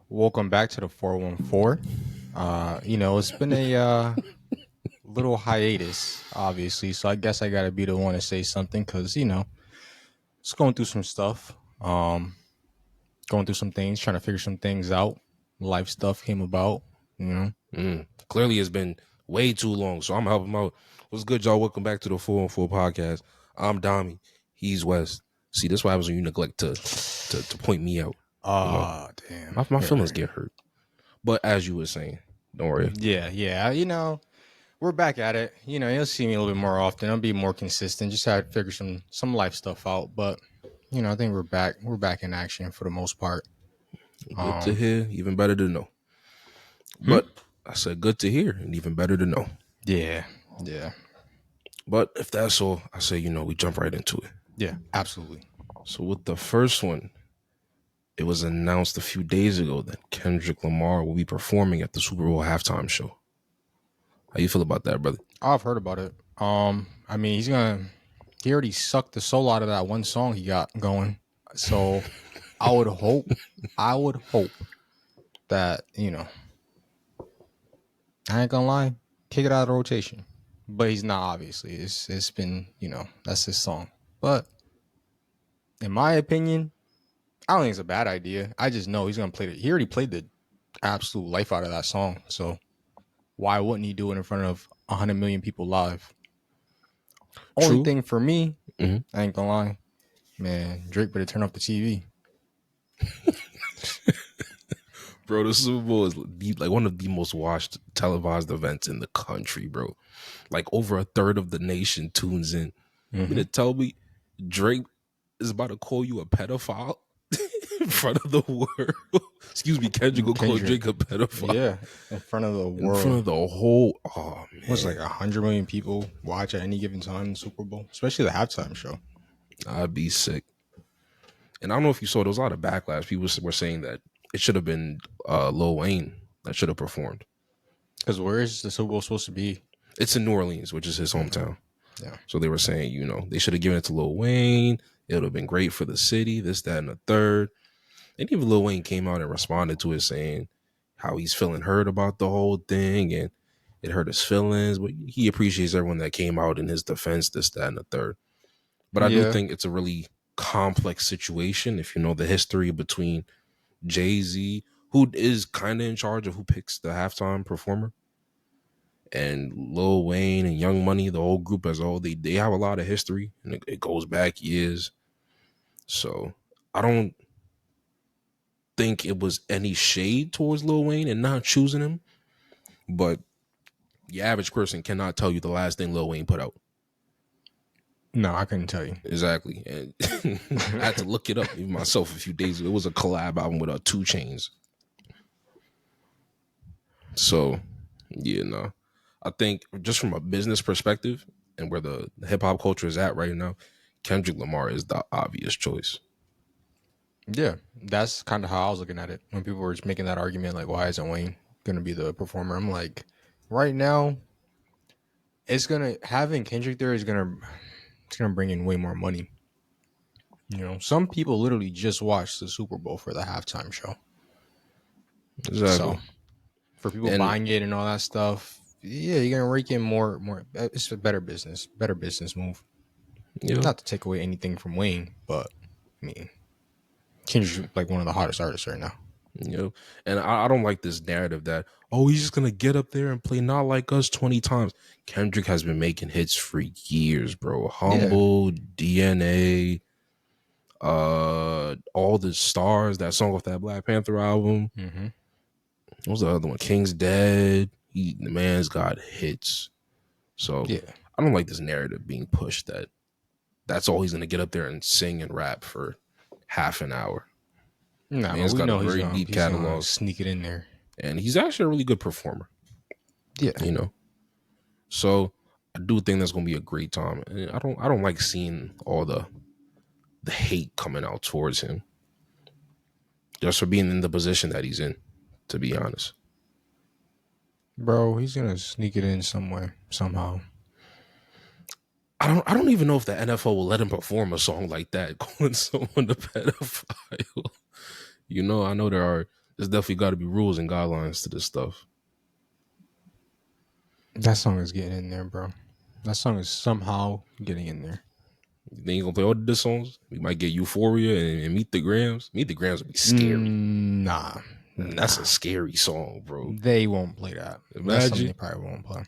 Welcome back to the 414. It's been a little hiatus, obviously, so I guess I gotta be the one to say something because, it's going through some stuff, going through some things, trying to figure some things out. Life stuff came about, you know. Clearly, it's been way too long, so I'm helping him out. What's good, y'all? Welcome back to the 4 on 4 podcast. I'm Dami. He's West. See, this is what happens when you neglect to point me out. Damn. My feelings get hurt. But as you were saying, don't worry. Yeah. We're back at it. You'll see me a little bit more often. I'll be more consistent. Just had to figure some life stuff out. But, I think we're back. We're back in action for the most part. Good to hear, even better to know. But I said good to hear and even better to know. Yeah. But if that's all, I say, we jump right into it. Yeah, absolutely. So with the first one, it was announced a few days ago that Kendrick Lamar will be performing at the Super Bowl halftime show. How you feel about that, brother? I've heard about it. He already sucked the soul out of that one song he got going. So I would hope that, I ain't gonna lie, kick it out of the rotation. But he's not, obviously. It's been, that's his song. But in my opinion, I don't think it's a bad idea. I just know he's gonna play he already played the absolute life out of that song. So why wouldn't he do it in front of 100 million people live? Only thing for me, I ain't gonna lie, man, Drake better turn off the TV. Bro, the Super Bowl is like one of the most watched televised events in the country, bro. Like over a third of the nation tunes in. You gonna tell me Drake is about to call you a pedophile in front of the world? Excuse me, Kendrick will call Drake a pedophile. Yeah, in front of the world. In front of the whole, oh man. What's like 100 million people watch at any given time in the Super Bowl, especially the halftime show. I'd be sick. And I don't know if you saw, there was a lot of backlash. People were saying that it should have been Lil Wayne that should have performed. Because where is the Super Bowl supposed to be? It's in New Orleans, which is his hometown. Yeah. So they were saying, they should have given it to Lil Wayne. It would have been great for the city, this, that, and the third. And even Lil Wayne came out and responded to it saying how he's feeling hurt about the whole thing and it hurt his feelings. But he appreciates everyone that came out in his defense, this, that, and the third. But I do think it's a really complex situation if you know the history between Jay-Z, who is kind of in charge of who picks the halftime performer, and Lil Wayne and Young Money, the whole group as a whole. They have a lot of history and it goes back years. So I don't think it was any shade towards Lil Wayne and not choosing him, but the average person cannot tell you the last thing Lil Wayne put out. No, I couldn't tell you. Exactly. And I had to look it up even myself a few days ago. It was a collab album with 2 Chainz. So, I think just from a business perspective and where the hip hop culture is at right now, Kendrick Lamar is the obvious choice. Yeah, that's kind of how I was looking at it when people were just making that argument, like, why isn't Wayne going to be the performer? I'm like, right now, having Kendrick there is going to bring in way more money. Some people literally just watched the Super Bowl for the halftime show. Exactly. So for people buying it and all that stuff, yeah, you're gonna rake in more. It's a better business move. Yeah. Not to take away anything from Wayne, but I mean, Kendrick's like one of the hottest artists right now. And I don't like this narrative that, he's just gonna get up there and play Not Like Us 20 times. Kendrick has been making hits for years, bro. Humble, DNA, All the Stars, that song off that Black Panther album. What was the other one? King's Dead. The man's got hits. So I don't like this narrative being pushed that that's all he's gonna get up there and sing and rap for half an hour. Nah, man's got a very deep catalog. Sneak it in there. And he's actually a really good performer. Yeah. So I do think that's gonna be a great time. And I don't like seeing all the hate coming out towards him. Just for being in the position that he's in, to be honest. Bro, he's gonna sneak it in somewhere, somehow. I don't even know if the NFL will let him perform a song like that, calling someone a pedophile. I know there are There's definitely got to be rules and guidelines to this stuff. That song is getting in there, bro. That song is somehow getting in there. Then you gonna play all the diss songs. We might get Euphoria and Meet the Grams. Meet the Grams would be scary. Nah. That's a scary song, bro. They won't play that. That's something Imagine. they probably won't play.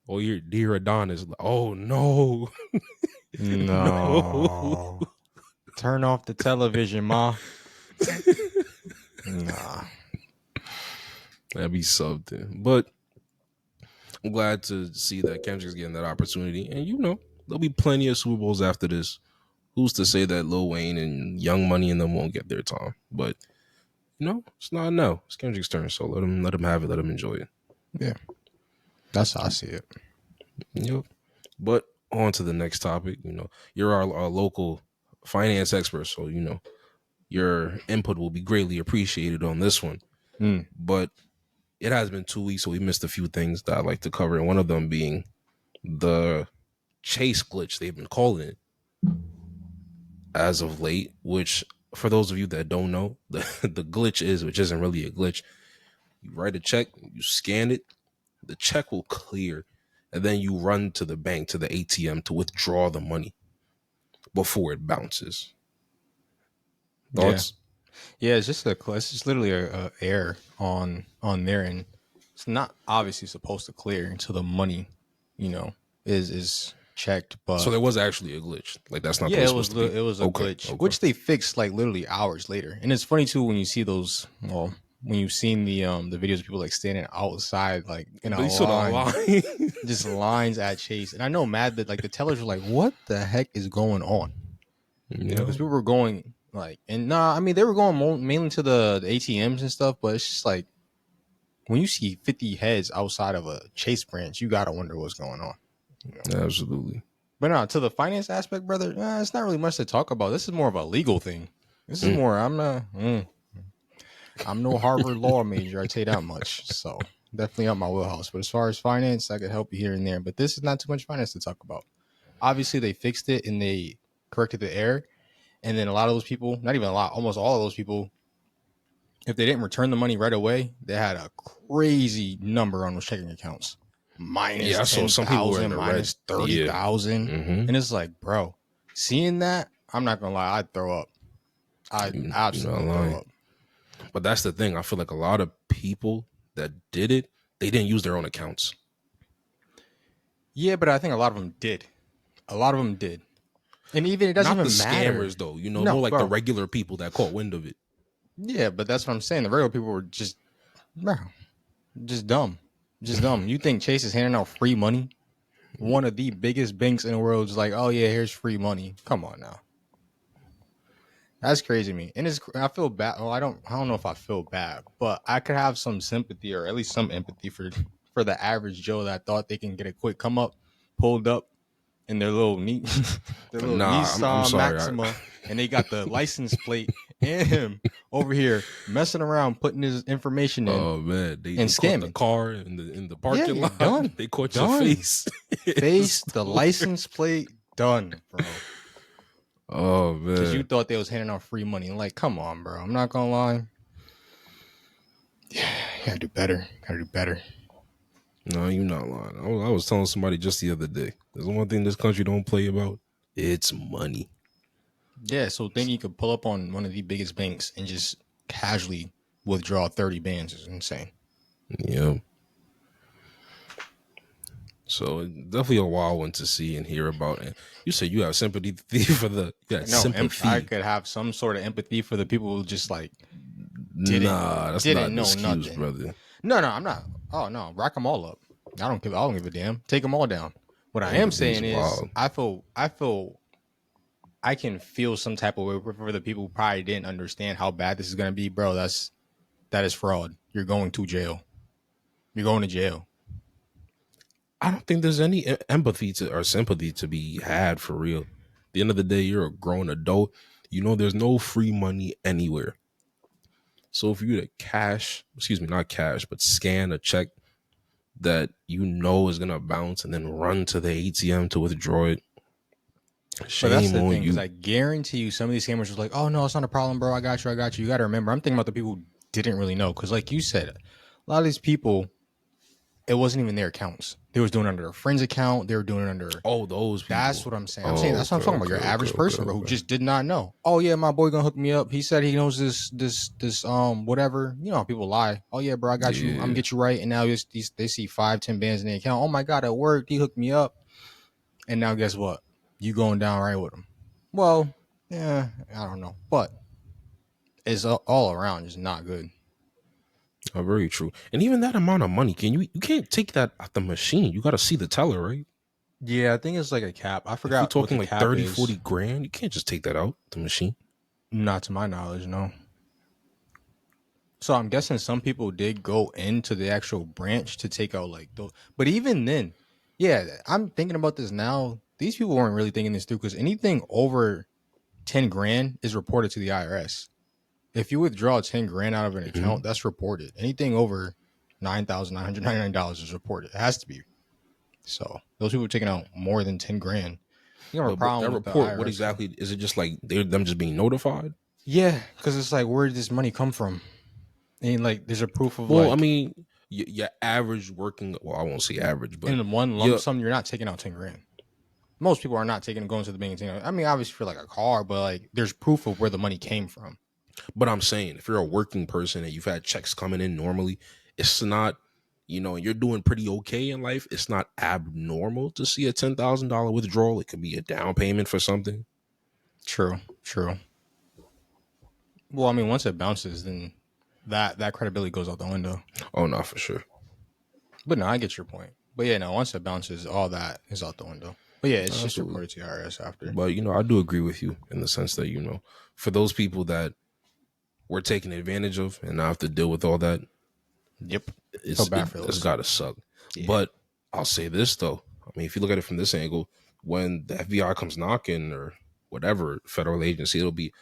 Oh, your dear Adonis. Oh no. No. No. Turn off the television, ma. Nah. That'd be something. But I'm glad to see that Kendrick's getting that opportunity. And there'll be plenty of Super Bowls after this. Who's to say that Lil Wayne and Young Money and them won't get their time? But it's not no. It's Kendrick's turn, so let him have it. Let him enjoy it. Yeah, that's how I see it. Yep. But on to the next topic. You're our local finance expert, so your input will be greatly appreciated on this one. But it has been 2 weeks, so we missed a few things that I'd like to cover, and one of them being the chase glitch they've been calling it as of late, which for those of you that don't know, the glitch is, which isn't really a glitch, you write a check, you scan it, the check will clear, and then you run to the bank, to the ATM to withdraw the money before it bounces. Thoughts? Yeah, it's just literally a error on their end. It's not obviously supposed to clear until the money, is checked. But so there was actually a glitch. Like that's not. Yeah, it was a Okay. glitch, which they fixed like literally hours later. And it's funny too when you see those. Well, when you've seen the videos of people like standing outside like in a line, just lines at Chase. And I know mad that like the tellers were like, "What the heck is going on?" Because people were going like, and they were going mainly to the ATMs and stuff. But it's just like when you see 50 heads outside of a Chase branch, you gotta wonder what's going on. Absolutely. But no, to the finance aspect, brother, it's not really much to talk about. This is more of a legal thing. This is more. I'm no Harvard law major. I tell you that much. So definitely up my wheelhouse. But as far as finance, I could help you here and there. But this is not too much finance to talk about. Obviously, they fixed it and they corrected the error. And then a lot of those people, not even a lot, almost all of those people, if they didn't return the money right away, they had a crazy number on those checking accounts. Minus I saw some people were in the minus 30,000. And it's like, bro, seeing that, I'm not gonna lie, I'd throw up. I'd absolutely throw up. But that's the thing. I feel like a lot of people that did it, they didn't use their own accounts. Yeah, but I think a lot of them did. And even it doesn't even matter. Not the scammers though, more like the regular people that caught wind of it. Yeah, but that's what I'm saying. The regular people were just dumb. Just dumb. You think Chase is handing out free money? One of the biggest banks in the world is like, oh yeah, here's free money. Come on now. That's crazy to me. And I feel bad. Well, I don't know if I feel bad, but I could have some sympathy or at least some empathy for the average Joe that thought they can get a quick come up, pulled up in their little Nissan Maxima, and they got the license plate and him over here messing around, putting his information in. Oh man, they scamming the car in the parking lot. Done. They caught your face, the license plate, done, bro. Oh man, because you thought they was handing out free money. Like, come on, bro. I'm not gonna lie. Yeah, you gotta do better. No, you're not lying. I was telling somebody just the other day. There's one thing this country don't play about. It's money. Yeah, so thinking you could pull up on one of the biggest banks and just casually withdraw 30 bands is insane. Yeah. So definitely a wild one to see and hear about. And you said you have sympathy for sympathy. I could have some sort of empathy for the people who just like didn't know excuse, nothing, brother. No, I'm not. Oh no, rack them all up. I don't give a damn. Take them all down. What I am saying is, wild. I feel I can feel some type of way for the people who probably didn't understand how bad this is gonna be, bro. That is fraud. You're going to jail. You're going to jail. I don't think there's any empathy or sympathy to be had for real. At the end of the day, you're a grown adult. There's no free money anywhere. So if you to not cash, but scan a check that is gonna bounce and then run to the ATM to withdraw it. Shame but that's the thing, because I guarantee you some of these scammers was like, oh no, it's not a problem, bro. I got you. You gotta remember, I'm thinking about the people who didn't really know because, like you said, a lot of these people, it wasn't even their accounts. They was doing it under a friend's account. They were doing it under. Oh, those That's people. what I'm saying. I'm saying Oh, that's what I'm okay, talking about. okay, Your okay, average okay, person, bro, who okay. just did not know. Oh yeah, my boy gonna hook me up. He said he knows this whatever. You know how people lie. Oh yeah, bro, I got you. I'm gonna Yeah, get you right. And now they see 5-10 bands in the account. Oh my god, it worked. He hooked me up. And now guess what? You going down right with him. Well, yeah, I don't know, but it's all around just not good. very true. And even that amount of money, you can't take that at the machine. You got to see the teller, right? Yeah, I think it's like a cap. I If we're forgot what talking the like cap 30, is. 40 grand, you can't just take that out the machine. Not to my knowledge, no. So I'm guessing some people did go into the actual branch to take out like those. But even then, yeah, I'm thinking about this now. These people weren't really thinking this through because anything over 10 grand is reported to the IRS. If you withdraw 10 grand out of an Hmm. account, that's reported. Anything over $9,999 is reported. It has to be. So those people are taking out more than 10 grand. You have a But problem that with the report, what IRS. exactly is it? Just like they're them just being notified? Yeah, because it's like, where did this money come from? And like, there's a proof of Well, I like, mean, your average working. Well, I won't say average, but in one lump yeah. sum, you're not taking out 10 grand. Most people are not taking going to the bank and taking out. I mean, obviously for like a car, but like there's proof of where the money came from. But I'm saying, if you're a working person and you've had checks coming in normally, it's not, and you're doing pretty okay in life. It's not abnormal to see a $10,000 withdrawal. It could be a down payment for something. True, true. Well, I mean, once it bounces, then that credibility goes out the window. Oh no, for sure. But no, I get your point. But yeah, no, once it bounces, all that is out the window. But yeah, it's just Absolutely. reported to the IRS after. But I do agree with you in the sense that for those people that were taken advantage of and now have to deal with all that, Yep. Feel bad for it's those. gotta suck. Yeah. But I'll say this though. I mean, if you look at it from this angle, when the FBI comes knocking or whatever federal agency, it'll be,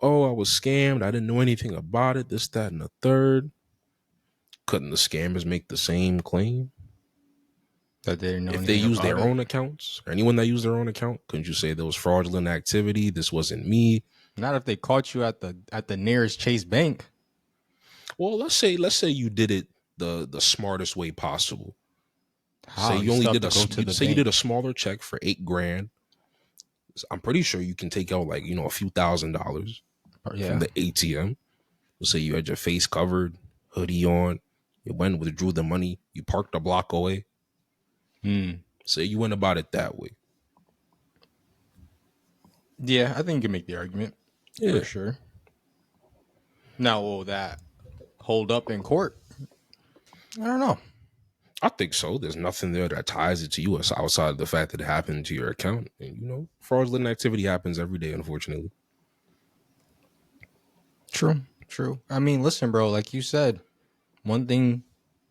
oh, I was scammed. I didn't know anything about it. This, that, and the third. Couldn't the scammers make the same claim? That they didn't know If they anything use about their it. own accounts, or anyone that used their own account, couldn't you say there was fraudulent activity? This wasn't me. Not if they caught you at the nearest Chase Bank. Well, let's say you did it the smartest way possible. Say How? You you only still have did to a go to the say you did bank. a smaller check for 8 grand. I'm pretty sure you can take out like a few $1,000s from Yeah. the ATM. Let's say you had your face covered, hoodie on, you went withdrew the money, you parked a block away. Hmm. Say you went about it that way. Yeah, I think you can make the argument for Yeah, sure. Now, will that hold up in court? I don't know. I think so. There's nothing there that ties it to you outside of the fact that it happened to your account. And fraudulent activity happens every day, unfortunately. True. True. I mean, listen, bro. Like you said, one thing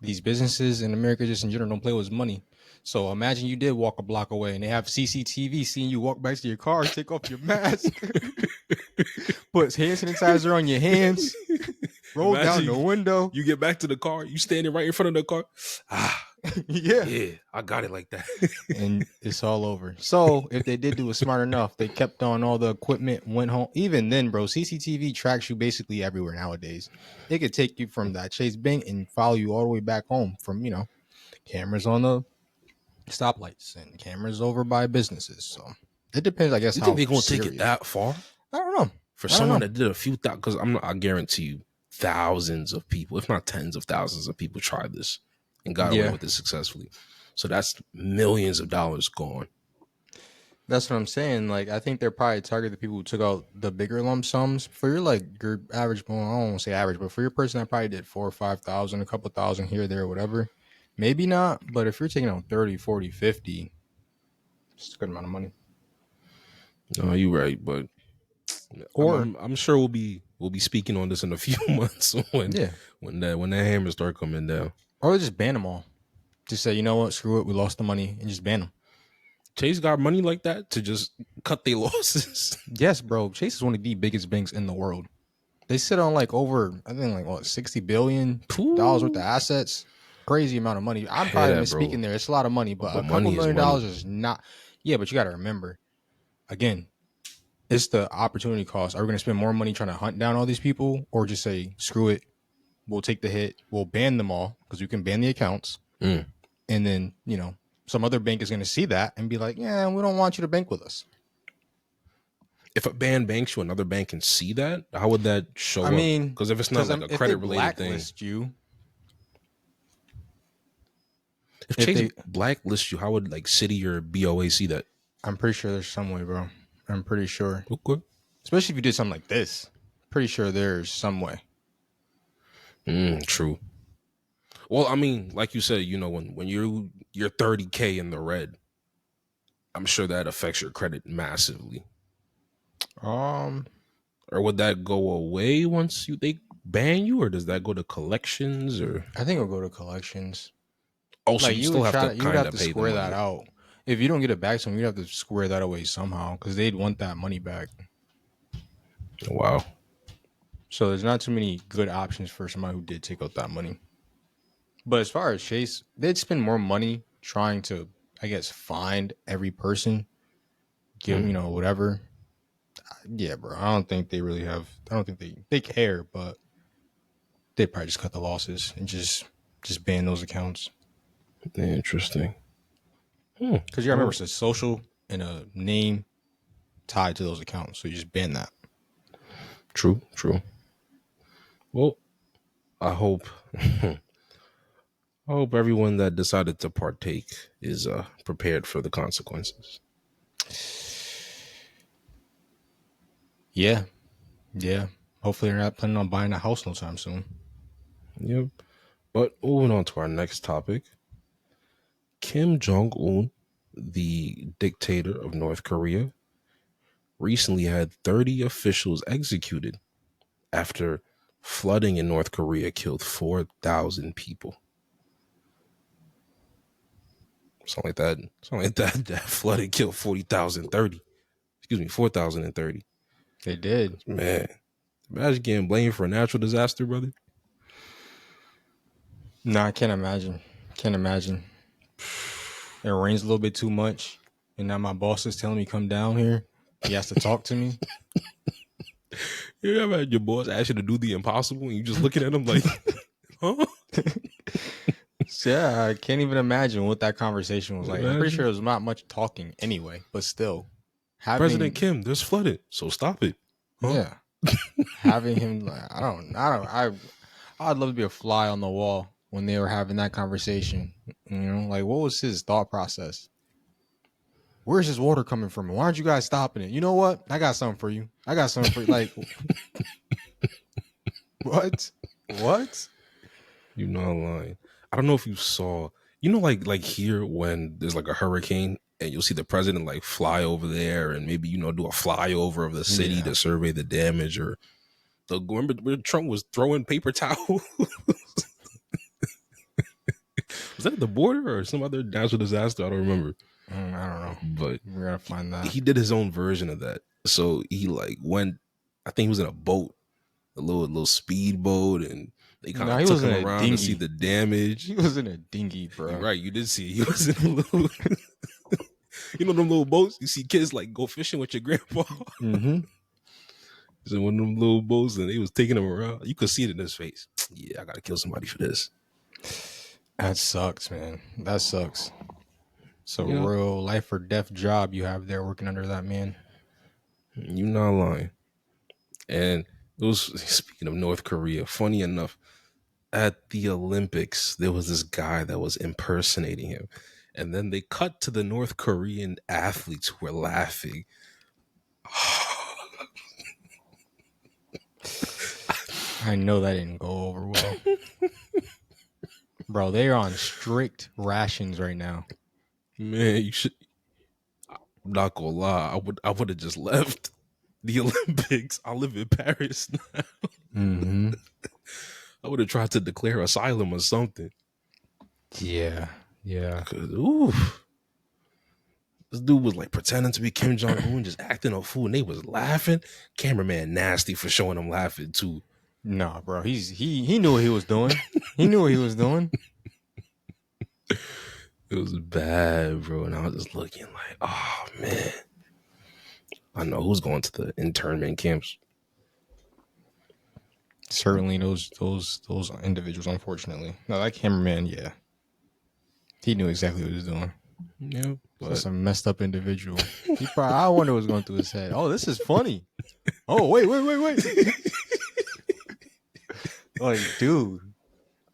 these businesses in America just in general don't play with money. So imagine you did walk a block away and they have CCTV seeing you walk back to your car, take off your mask, put hand sanitizer on your hands, roll down Imagine the window. you get back to the car, you standing right in front of the car. Ah, Yeah. yeah, I got it like that. And it's all over. So if they did do it smart enough, they kept on all the equipment, went home. Even then, bro, CCTV tracks you basically everywhere nowadays. It could take you from that Chase Bank and follow you all the way back home from, cameras on the stoplights and cameras over by businesses. So it depends, I guess, You think how they're gonna take it serious. that far I don't know. for I don't someone know. that did a few thousand? Because I guarantee you, thousands of people, if not tens of thousands of people, tried this and got away Yeah, with it successfully. So that's millions of dollars gone. that's what I'm saying. Like, I think they're probably targeting the people who took out the bigger lump sums. For your average, well, I don't want to say average, but for your person that probably did 4 or 5 thousand, a couple thousand here, there, whatever, maybe not. But if you're taking out 30, 40, 50, it's a good amount of money. No, you're right, but Or I'm sure we'll be speaking on this in a few months when yeah, when that hammer start coming down. or just ban them all. Just say, you know what, screw it, we lost the money, and just ban them. Chase got money like that to just cut their losses. Yes, bro. Chase is one of the biggest banks in the world. They sit on like over, I think like what, $60 billion worth of assets. Crazy amount of money. I'm probably Yeah, bro. misspeaking there. It's a lot of money, but a But couple money is $1 million money. is not. Yeah, but you got to remember, again, it's the opportunity cost. Are we going to spend more money trying to hunt down all these people, or just say screw it? we'll take the hit, we'll ban them all because you can ban the accounts. Mm. And then, some other bank is going to see that and be like, yeah, we don't want you to bank with us. If a ban banks you, another bank can see that. How would that show I up? mean, Because if it's not like a if they credit related thing, blacklist you, if if Chase they, blacklist you, how would like Citi or BOA see that? I'm pretty sure there's some way, bro. I'm pretty sure. Okay. Especially if you did something like this. Pretty sure there's some way. True. Well, I mean, like you said, when you're 30K in the red, I'm sure that affects your credit massively. Um, Or would that go away once they ban you, or does that go to collections? Or I think it'll go to collections. also Like you still have to you would kind have of to pay the square that money. out. If you don't get it back to them, you'd have to square that away somehow because they'd want that money back. Wow. So there's not too many good options for somebody who did take out that money. But as far as Chase, they'd spend more money trying to, I guess, find every person, give whatever. Yeah, bro. I don't think they really have. I don't think they care, but they probably just cut the losses and just ban those accounts. Interesting. Because you remember it's a social and a name tied to those accounts, so you just ban that. True. Well, I hope everyone that decided to partake is prepared for the consequences. Yeah. Hopefully they're not planning on buying a house no time soon. Yep. But moving on to our next topic, Kim Jong-un, the dictator of North Korea, recently had 30 officials executed after flooding in North Korea killed 4,000 people. Something like that. That flooding killed 4,030. 4,030. They did. Man, imagine getting blamed for a natural disaster, brother. No, I can't imagine. It rains a little bit too much, and now my boss is telling me come down here. He has to talk to me. You ever had your boss ask you to do the impossible and you just looking at him like, huh? So, yeah, I can't even imagine what that conversation was like. I'm pretty sure it was not much talking anyway, but still. President Kim, there's flooding, so stop it. Huh? Yeah. Having him, like, I'd love to be a fly on the wall when they were having that conversation. Like, what was his thought process? Where's this water coming from? Why aren't you guys stopping it? You know what? I got something for you. Like, what? You're not lying. I don't know if you saw, like here when there's like a hurricane and you'll see the president like fly over there and maybe, do a flyover of the city to survey the damage, or remember where Trump was throwing paper towels? Was that at the border or some other natural disaster? I don't remember. I don't know. But we're going to find that. He did his own version of that. So he like went, I think he was in a boat, a little speedboat, and they kind of took him around to see the damage. He was in a dinghy, bro. You're right, you did see it. He was in a little, them little boats? You see kids like go fishing with your grandpa. Mm-hmm. He's in one of them little boats and they was taking him around. You could see it in his face. Yeah, I got to kill somebody for this. That sucks, man. That sucks. It's a real life or death job you have there working under that man. You're not lying. And it was, speaking of North Korea, funny enough, at the Olympics, there was this guy that was impersonating him. And then they cut to the North Korean athletes who were laughing. I know that didn't go over well. Bro, they're on strict rations right now. Man, you should. I'm not gonna lie. I would have just left the Olympics. I live in Paris now. Mm-hmm. I would have tried to declare asylum or something. Yeah. Oof. This dude was like pretending to be Kim Jong-un, just acting a fool, and they was laughing. Cameraman nasty for showing them laughing too. Nah, bro. He knew what he was doing. He knew what he was doing. It was bad, bro. And I was just looking like, oh man. I know who's going to the internment camps. Certainly, those individuals. Unfortunately, no, that cameraman. Yeah, he knew exactly what he was doing. Yeah, Just but a messed up individual. He probably. I wonder what's going through his head. Oh, this is funny. Oh, wait. Like, dude,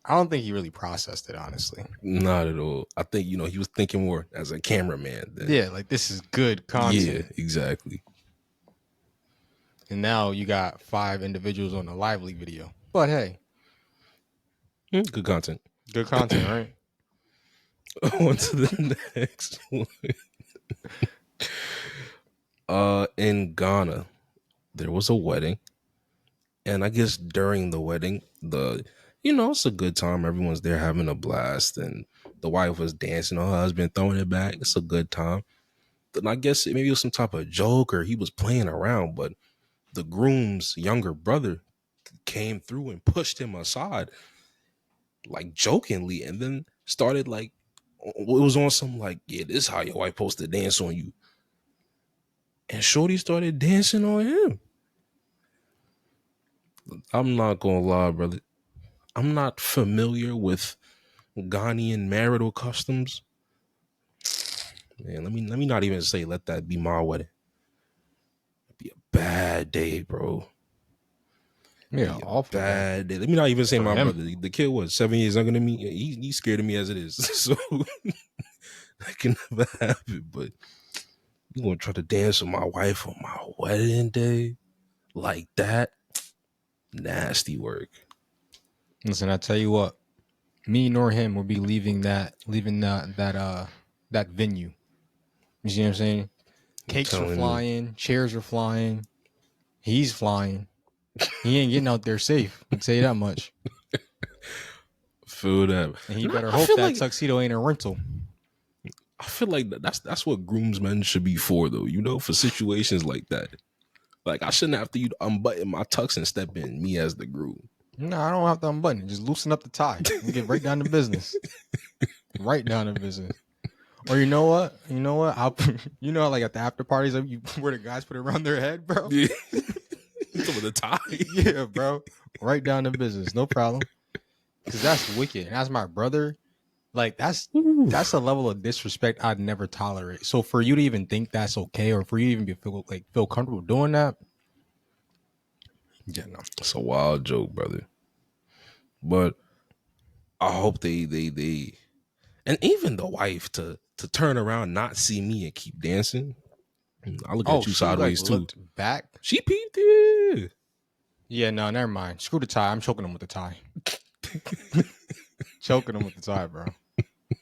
I don't think he really processed it, honestly. not at all. I think he was thinking more as a cameraman than Yeah, like this is good yeah, content. exactly. And now you got 5 individuals on a lively video. But hey, Good content. good content, right? On to the next one. In Ghana, there was a wedding, and I guess during the wedding, it's a good time. Everyone's there having a blast, and the wife was dancing, her husband throwing it back. It's a good time. Then I guess maybe it was some type of joke or he was playing around, but the groom's younger brother came through and pushed him aside, like jokingly, and then started like it was on some like, yeah, this is how your wife supposed to dance on you. And Shorty started dancing on him. I'm not gonna lie, brother. I'm not familiar with Ghanaian marital customs. Man, let me not even say let that be my wedding. It'd be a bad day, bro. Yeah, Be a awful day bad day. Let me not even say for my him. brother. The kid was 7 years younger than me. He's scared of me as it is. So that can never happen. But you gonna try to dance with my wife on my wedding day like that? Nasty work. Listen, I tell you what, me nor him will be leaving that venue. You see what I'm saying? I'm Cakes are telling you. flying, chairs are flying, he's flying. He ain't getting out there safe. I can tell you that much. Feel that. And he And better I hope feel that like tuxedo ain't a rental. that's what groomsmen should be for, though. For situations like that. Like I shouldn't have to unbutton my tux and step in me as the groom. No, I don't have to unbutton it. Just loosen up the tie and get right down to business. Right down to business. Or you know what? I'll like at the after parties where the guys put it around their head, bro. Yeah. With the tie. Yeah, bro. Right down to business. No problem. Cause that's wicked. And that's my brother. Like that's a level of disrespect I'd never tolerate. So for you to even think that's okay, or for you to even feel comfortable doing that, yeah, no. It's a wild joke, brother. But I hope they and even the wife to turn around, not see me and keep dancing. I look Oh, at you she like sideways too. looked back. She peeped it. Yeah, no, never mind. Screw the tie. I'm choking him with the tie. Choking him with the tie, bro.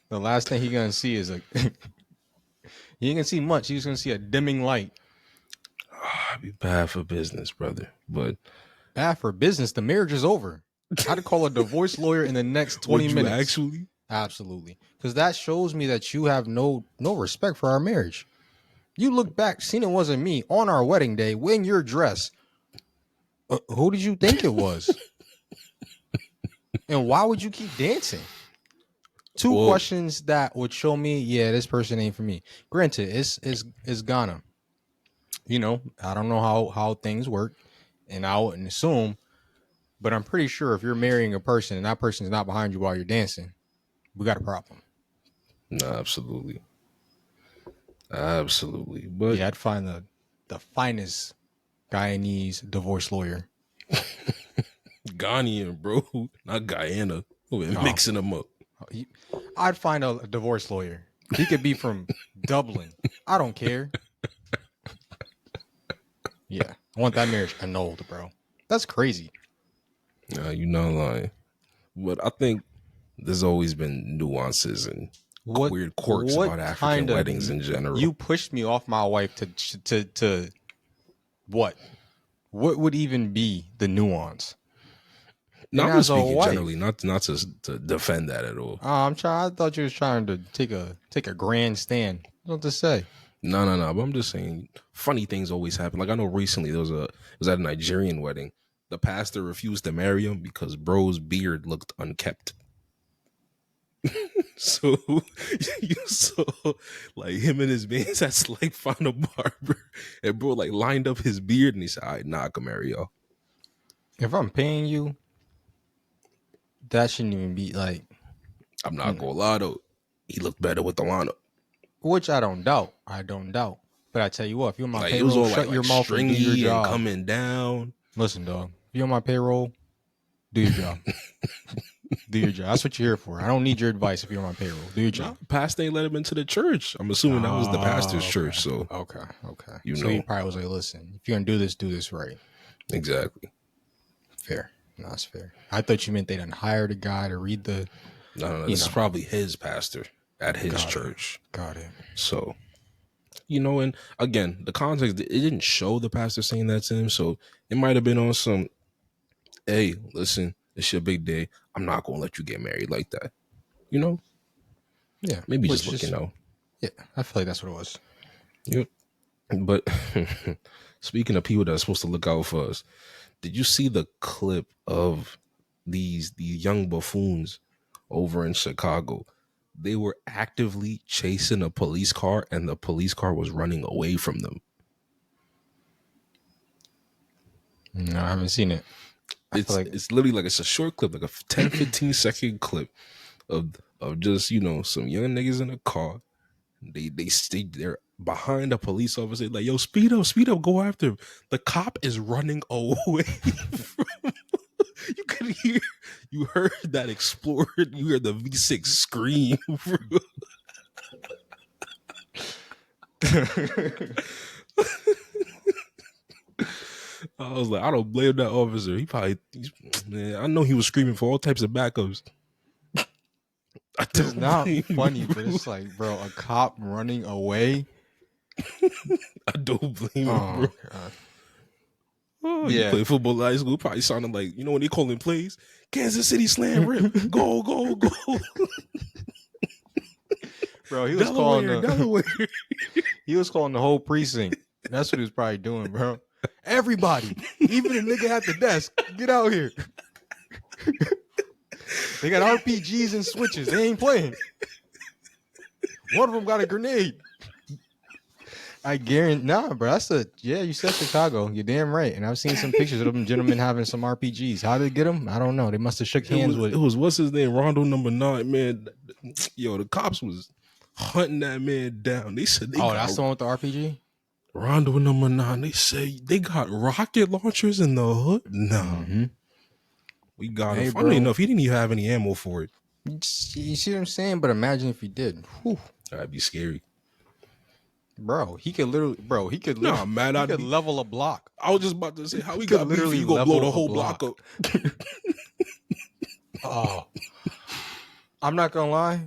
The last thing he gonna see is he ain't gonna see much. He's gonna see a dimming light. I'd be bad for business, brother. But Bad for business. The marriage is over. I'd call a divorce lawyer in the next 20 would you minutes. actually? Absolutely. Because that shows me that you have no respect for our marriage. You look back, seen it wasn't me on our wedding day wearing your dress. Who did you think it was? And why would you keep dancing? Two Well, questions that would show me, yeah, this person ain't for me. Granted, it's Ghana. I don't know how things work, and I wouldn't assume, but I'm pretty sure if you're marrying a person and that person's not behind you while you're dancing, we got a problem. no, absolutely. Absolutely. But Yeah, I'd find the finest Guyanese divorce lawyer. Ghanaian, bro, not Guyana. We're No, mixing them up. I'd find a divorce lawyer. He could be from Dublin. I don't care. Yeah, I want that marriage annulled, bro. That's crazy. Nah, you're not lying. But I think there's always been nuances and What weird quirks what about African kind of weddings in general. you pushed me off my wife to what? What would even be the nuance? No, And I'm just as a speaking generally, wife, not to defend that at all. I'm trying. I thought you was trying to take a grand stand. What to say? No. But I'm just saying, funny things always happen. Like I know recently it was at a Nigerian wedding. The pastor refused to marry him because bro's beard looked unkept. So you saw like him and his man that's like found a barber and bro like lined up his beard and he said, "All right, nah, I can marry y'all." If I'm paying you, that shouldn't even be like, I'm not gonna lie though. He looked better with the lineup. which I don't doubt. I don't doubt. But I tell you what, if you're on my Like it was payroll, all shut your like mouth and do your stringy and job. coming down. Listen, dog. If you're on my payroll, do your job. Do your job. That's what you're here for. I don't need your advice if you're on my payroll. Do your job. Pastor ain't let him into the church. I'm assuming that was the pastor's okay. church. So Okay. you So know he probably was like, listen, if you're gonna do this right. exactly. Fair. No, that's fair. I thought you meant they done hired a guy to read the. No. This is probably his pastor at his church. Got it. So, and again, the context, it didn't show the pastor saying that to him. So it might have been on some, hey, listen, it's your big day. I'm not going to let you get married like that. Yeah. Maybe just looking out. Yeah. I feel like that's what it was. Yep. But speaking of people that are supposed to look out for us, did you see the clip of these young buffoons over in Chicago? They were actively chasing a police car and the police car was running away from them. No, I haven't seen it. It's literally like it's a short clip, like a 10, 15 second clip of just, some young niggas in a car. They stayed there behind a police officer, like, yo, speed up, go after him. The cop is running away from you heard that Explorer, you heard the V6 scream. I was like, I don't blame that officer. Man, I know he was screaming for all types of backups. It's not funny, but it's like, bro, a cop running away. I don't blame him, bro. God. Oh, yeah. You play football in high school, probably sounded like, when they calling plays, Kansas City slam rip, go. Bro, he was Delaware. He was calling the whole precinct. That's what he was probably doing, bro. Everybody, even the nigga at the desk, get out here. They got RPGs and switches. They ain't playing. One of them got a grenade. I guarantee, bro. You said Chicago. You're damn right. And I've seen some pictures of them gentlemen having some RPGs. How did they get them? I don't know. They must have shook hands with. It was what's his name? Rondo number 9, man. Yo, the cops was hunting that man down. They said that's the one with the RPG? Rondo number 9. They say they got rocket launchers in the hood. No. Mm-hmm. We got him. Funny enough, he didn't even have any ammo for it. You see what I'm saying? But imagine if he did. Whew. That'd be scary. Bro, he could literally level a block. I was just about to say, how he got literally you gonna blow the whole block up. Oh. I'm not gonna lie.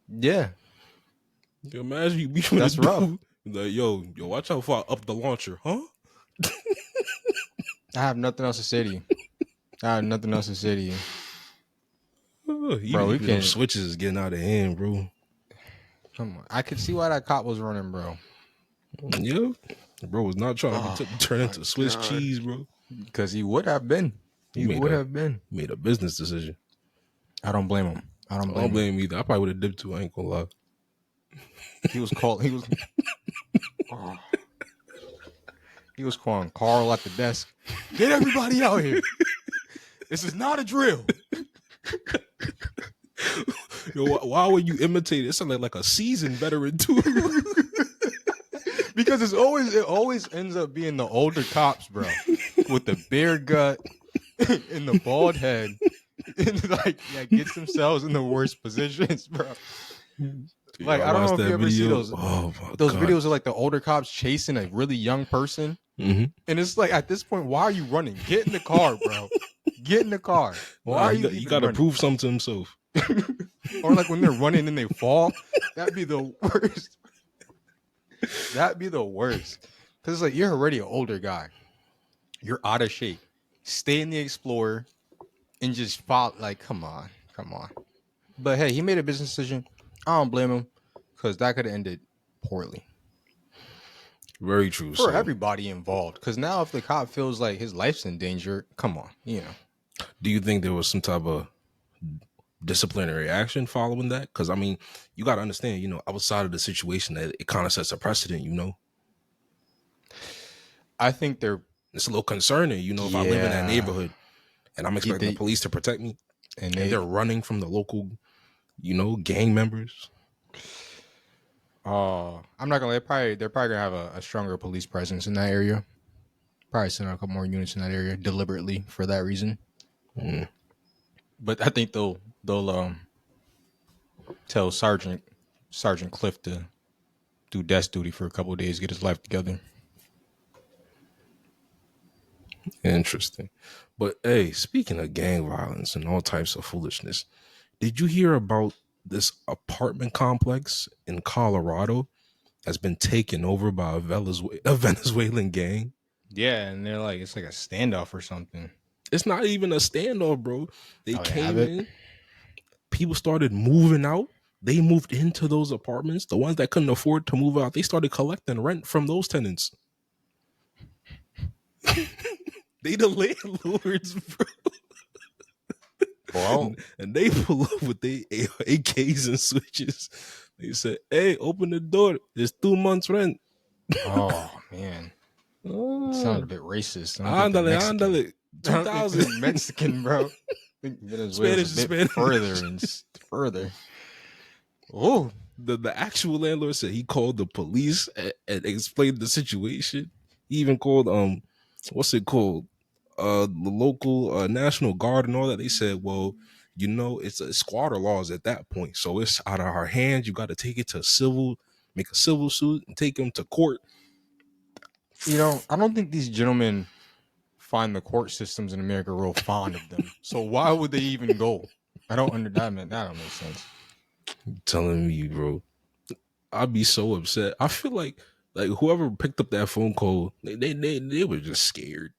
Yeah. You imagine you be that's rough. Like, yo, watch out for up the launcher, huh? I have nothing else to say to you. Bro, we can switches is getting out of hand, bro. Come on. I could see why that cop was running, bro. Yeah. Bro was not trying to turn into Swiss cheese, bro. Because he would have been. He would have been. Made a business decision. I don't blame him. I don't blame him either. I probably would have dipped too. I ain't gonna lie. He was calling Carl at the desk. Get everybody out here. This is not a drill. Yo, why would you imitate it? It sounded like a seasoned veteran too. Because it always ends up being the older cops, bro, with the bare gut and the bald head, and gets themselves in the worst positions, bro. Like, I don't know if you ever see those videos of like the older cops chasing a really young person. Mm-hmm. And it's like, at this point, why are you running? Get in the car, bro. Get in the car. Why are you got to prove something to himself. Or like when they're running and they fall. That'd be the worst. Because it's like, you're already an older guy. You're out of shape. Stay in the Explorer and just follow. Like, come on. But hey, he made a business decision. I don't blame him, because that could have ended poorly. Very true. For everybody involved. Because now if the cop feels like his life's in danger, come on, Do you think there was some type of disciplinary action following that? Because, I mean, you got to understand, outside of the situation, that it kind of sets a precedent, I think there It's a little concerning, if I live in that Yeah. neighborhood and I'm expecting the police to protect me And and they're running from the local, gang members. I'm not gonna lie, they're probably gonna have a stronger police presence in that area. Probably send out a couple more units in that area deliberately for that reason. Mm. But I think they'll tell Sergeant Cliff to do desk duty for a couple of days, get his life together. Interesting. But hey, speaking of gang violence and all types of foolishness, did you hear about this apartment complex in Colorado has been taken over by a Venezuelan gang? Yeah, and they're like it's like a standoff or something. It's not even a standoff, bro. They Oh, they have came it. in, people started moving out. They moved into those apartments. The ones that couldn't afford to move out, they started collecting rent from those tenants. They the landlords, bro. Well, And they pull up with their AKs and switches. They said, "Hey, open the door. It's 2 months rent." oh man, it sounded a Oh, bit racist. I don't think they're ándale, Mexican. ándale. I don't think they're 2000. Mexican, bro. I think Venezuela's Spanish a to bit Spanish. further and further. Oh, The actual landlord said he called the police and explained the situation. He even called what's it called? The local National Guard and all that. They said, well, it's a squatter laws at that point. So it's out of our hands. You got to take it to make a civil suit and take him to court. I don't think these gentlemen find the court systems in America real fond of them. So why would they even go? I don't understand that. That don't make sense. Telling me, bro, I'd be so upset. I feel like whoever picked up that phone call, they were just scared.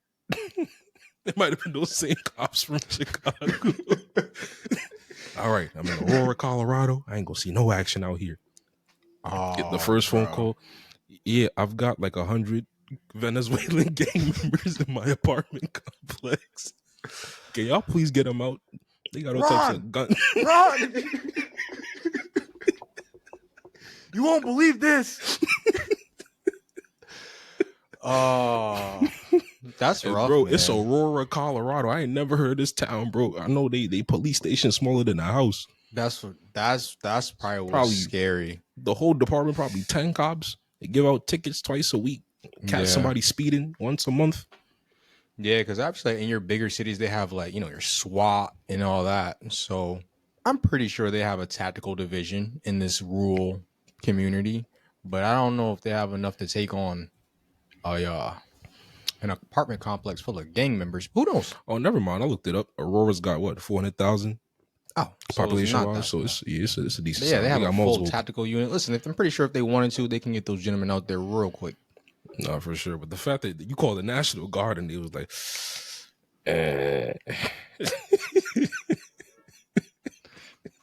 They might have been those same cops from Chicago. All right, I'm in Aurora, Colorado. I ain't gonna see no action out here. Get the first phone call. Yeah, I've got like 100 Venezuelan gang members in my apartment complex. Can y'all please get them out? They got all types of guns. Run! You won't believe this. Oh, that's rough, bro. man. It's Aurora, Colorado. I ain't never heard of this town, bro. I know they police station smaller than a house. That's probably what's scary. The whole department, probably 10 cops. They give out tickets twice a week. Catch somebody speeding once a month. Yeah, because actually in your bigger cities they have like your SWAT and all that. So I'm pretty sure they have a tactical division in this rural community, but I don't know if they have enough to take on an apartment complex full of gang members. Who knows? Oh, never mind. I looked it up. Aurora's got what, 400,000 Oh, population wise. So it's a decent. Yeah, they have a full multiple tactical unit. Listen, I'm pretty sure if they wanted to, they can get those gentlemen out there real quick. No, for sure. But the fact that you called the National Guard and it was like,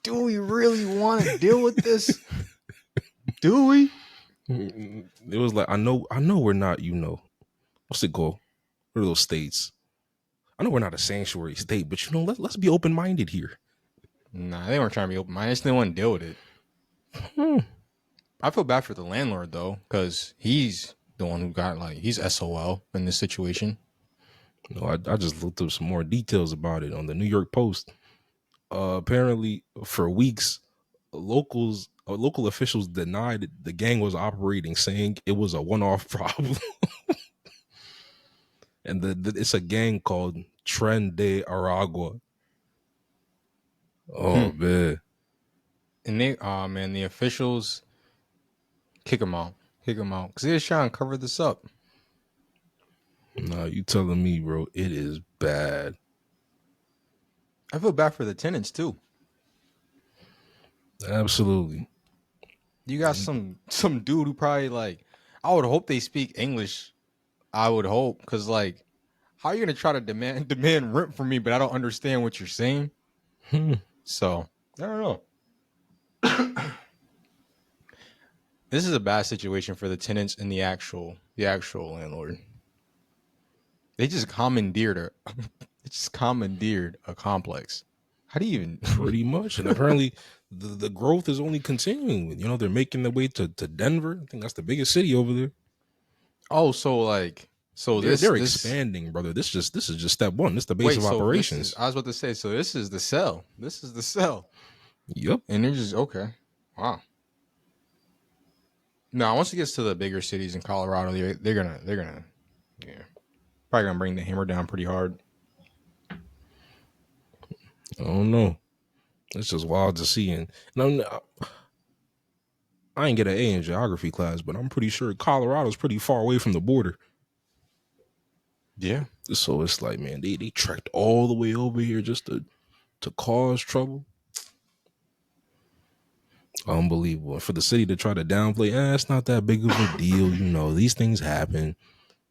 do we really want to deal with this? Do we? It was like, I know we're not, what's it called? What are those states? I know we're not a sanctuary state, but let's be open minded here. Nah, they weren't trying to be open minded. They just didn't want to deal with it. I feel bad for the landlord though, because he's the one who got he's SOL in this situation. No, I just looked up some more details about it on the New York Post. Apparently, for weeks, local officials denied the gang was operating, saying it was a one-off problem. And it's a gang called Tren de Aragua. Oh man! And the officials kick him out, because they're trying to cover this up. Nah, you telling me, bro? It is bad. I feel bad for the tenants too. Absolutely. You got some dude who probably I would hope they speak English. I would hope, because how are you gonna try to demand rent from me, but I don't understand what you're saying? So I don't know. This is a bad situation for the tenants and the actual landlord. They just commandeered a complex. How do you even? Pretty much, and apparently the growth is only continuing. They're making their way to Denver. I think that's the biggest city over there. Oh, so So They're this expanding, brother. This is just step one. This is the base wait. of So this is operations. I was about to say. So this is the cell. This is the cell, Yep. and they're just okay. Wow. Now once it gets to the bigger cities in Colorado, they're gonna yeah probably gonna bring the hammer down pretty hard. I don't know. It's just wild to see. And I ain't get an A in geography class, but I'm pretty sure Colorado's pretty far away from the border. Yeah. So it's like, man, they trekked all the way over here just to cause trouble. Unbelievable. And for the city to try to downplay, it's not that big of a deal. You know, these things happen.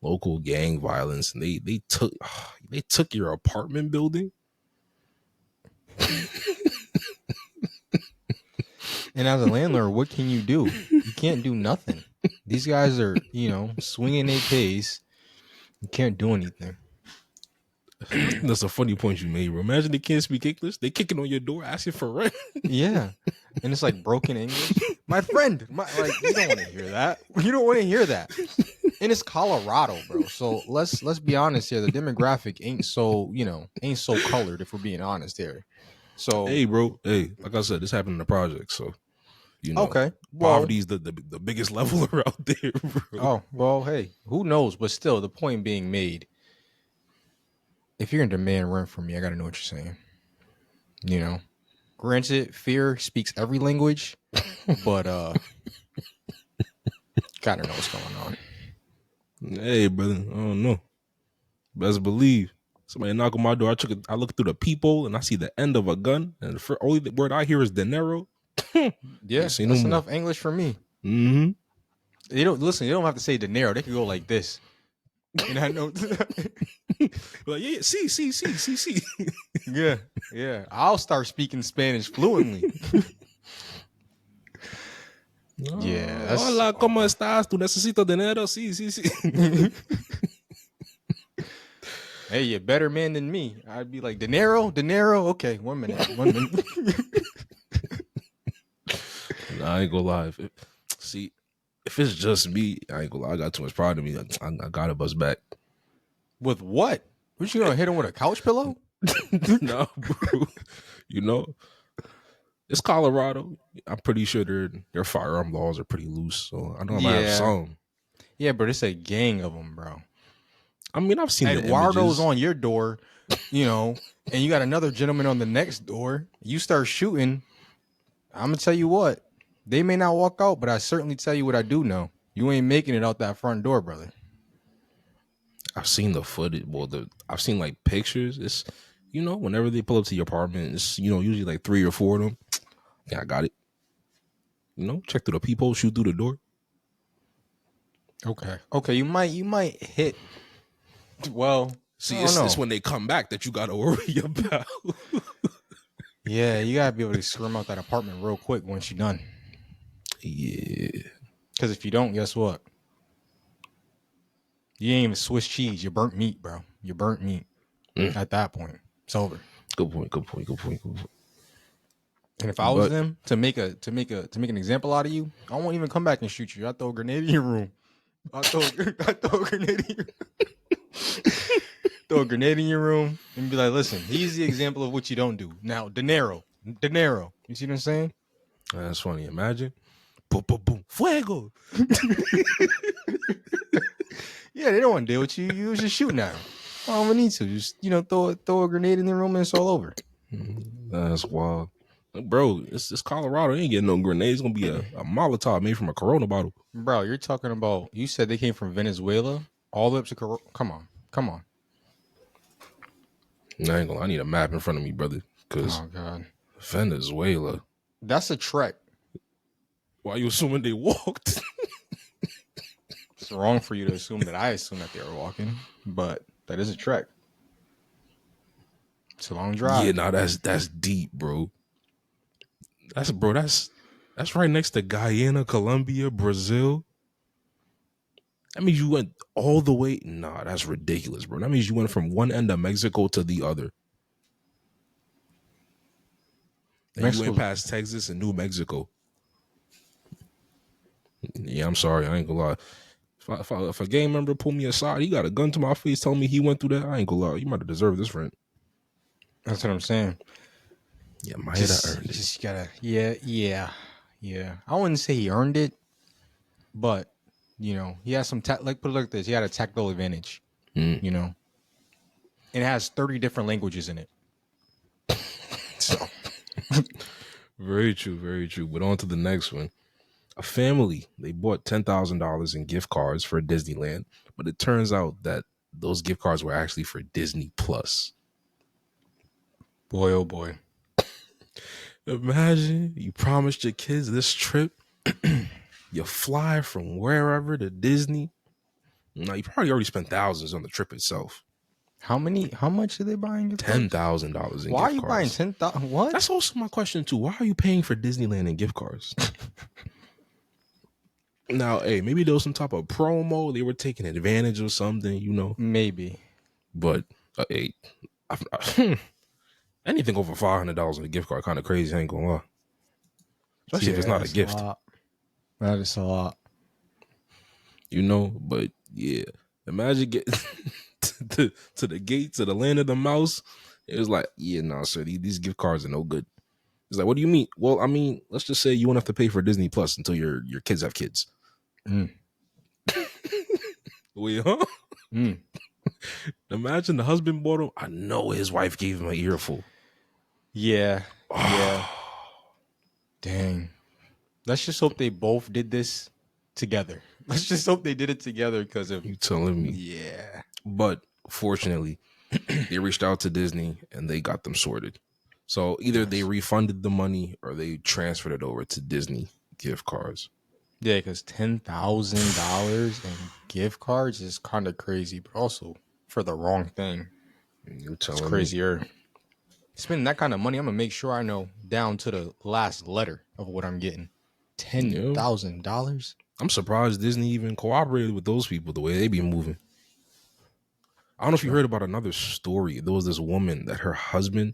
Local gang violence, and they took your apartment building. And as a landlord, what can you do? You can't do nothing. These guys are, swinging their pace. You can't do anything. That's a funny point you made, bro. Imagine they can't speak English. They kicking on your door asking for rent. Yeah. And it's like broken English. My friend, you don't want to hear that. You don't want to hear that. And it's Colorado, bro. So let's be honest here. The demographic ain't so colored, if we're being honest here. So Hey, bro. Hey, like I said, this happened in the project, so okay. Well, poverty's the biggest leveler out there, bro. oh well, hey, who knows? But still, the point being made. If you're gonna demand rent from me, I gotta know what you're saying. Granted, fear speaks every language, but gotta know what's going on. Hey, brother, I don't know. Best believe somebody knock on my door. I look through the peephole and I see the end of a gun, and the only word I hear is dinero. Yeah, that's enough English for me. Mm-hmm. They don't listen. You don't have to say dinero. They can go like this. And I know. Like, yeah, see. Yeah. I'll start speaking Spanish fluently. Yeah. Hola, ¿cómo estás? ¿Tú necesitas dinero? Sí. Hey, you're a better man than me. I'd be like, dinero? Okay, 1 minute. Nah, I ain't gonna lie. If it's just me, I ain't gonna lie. I got too much pride in me. I gotta bust back. With what? What you gonna hit him with a couch pillow? No, bro. It's Colorado. I'm pretty sure their firearm laws are pretty loose. So I know I might have some. Yeah, but it's a gang of them, bro. I mean, I've seen Eduardo's on your door, and you got another gentleman on the next door. You start shooting. I'm gonna tell you what. They may not walk out, but I certainly tell you what I do know. You ain't making it out that front door, brother. I've seen the footage. Well, I've seen like pictures. It's whenever they pull up to your apartment, it's usually like 3 or 4 of them. Yeah, I got it. Check through the peephole, shoot through the door. Okay. You might hit. Well, see, it's when they come back that you gotta worry about. Yeah, you gotta be able to scream out that apartment real quick once you're done. Yeah. Because if you don't, guess what? You ain't even Swiss cheese. You're burnt meat, bro. You're burnt meat. At that point, it's over. Good point. And if I was them to make an example out of you, I won't even come back and shoot you. I throw a grenade in your room. I throw a grenade in your room and be like, listen, he's the example of what you don't do. Now, dinero. You see what I'm saying? That's funny. Imagine. Boom, boom, boom. Fuego. Yeah, they don't want to deal with you. You was just shooting at them. I don't need to. Just, throw a grenade in the room and it's all over. That's wild. Bro, it's Colorado. They ain't getting no grenades. It's going to be a Molotov made from a Corona bottle. Bro, you're talking about, you said they came from Venezuela all the way up to Corona. Come on. I ain't gonna. I need a map in front of me, brother. Cause God, Venezuela. That's a trek. Why you assuming they walked? It's wrong for you to assume that I assume that they were walking, but that is a trek. It's a long drive. Yeah, no, that's deep, bro. That's right next to Guyana, Colombia, Brazil. That means you went all the way. Nah, that's ridiculous, bro. That means you went from one end of Mexico to the other. And you went past Texas and New Mexico. Yeah, I'm sorry. I ain't gonna lie. If a gang member pull me aside, he got a gun to my face telling me he went through that, I ain't gonna lie. You might have deserved this rent. That's what I'm saying. Yeah, might have earned it. Just gotta, yeah. I wouldn't say he earned it, but he has some like put it like this. He had a tactical advantage. Mm. And it has 30 different languages in it. So Very true, very true. But on to the next one. A family, they bought $10,000 in gift cards for Disneyland, but it turns out that those gift cards were actually for Disney Plus. boy, oh boy. Imagine you promised your kids this trip. You fly from wherever to Disney. Now, you probably already spent thousands on the trip itself. How much are they buying? $10,000 in Why are gift you cards. buying 10,000? What? That's also my question too. Why are you paying for Disneyland and gift cards? Now, hey, maybe there was some type of promo. They were taking advantage of something, Maybe. But hey, anything over $500 in a gift card kind of crazy. I ain't gonna lie. Especially if it's not a gift. That is a lot. But yeah, imagine getting to the gates of the land of the mouse. It was like, yeah, no, sir, these gift cards are no good. It's like, what do you mean? Well, I mean, let's just say you won't have to pay for Disney Plus until your kids have kids. Wait, huh? Imagine the husband bought him. I know his wife gave him an earful. Yeah. Yeah. Dang. Let's just hope they both did this together. Let's just hope they did it together because of You telling me? Yeah. But fortunately, they reached out to Disney and they got them sorted. So either they refunded the money or they transferred it over to Disney gift cards. Yeah, because $10,000 in gift cards is kind of crazy, but also for the wrong thing. You telling It's crazier. Spending that kind of money, I'm gonna make sure I know down to the last letter of what I'm getting. $10,000. I'm surprised Disney even cooperated with those people the way they be moving. I don't know if you heard about another story. There was this woman that her husband,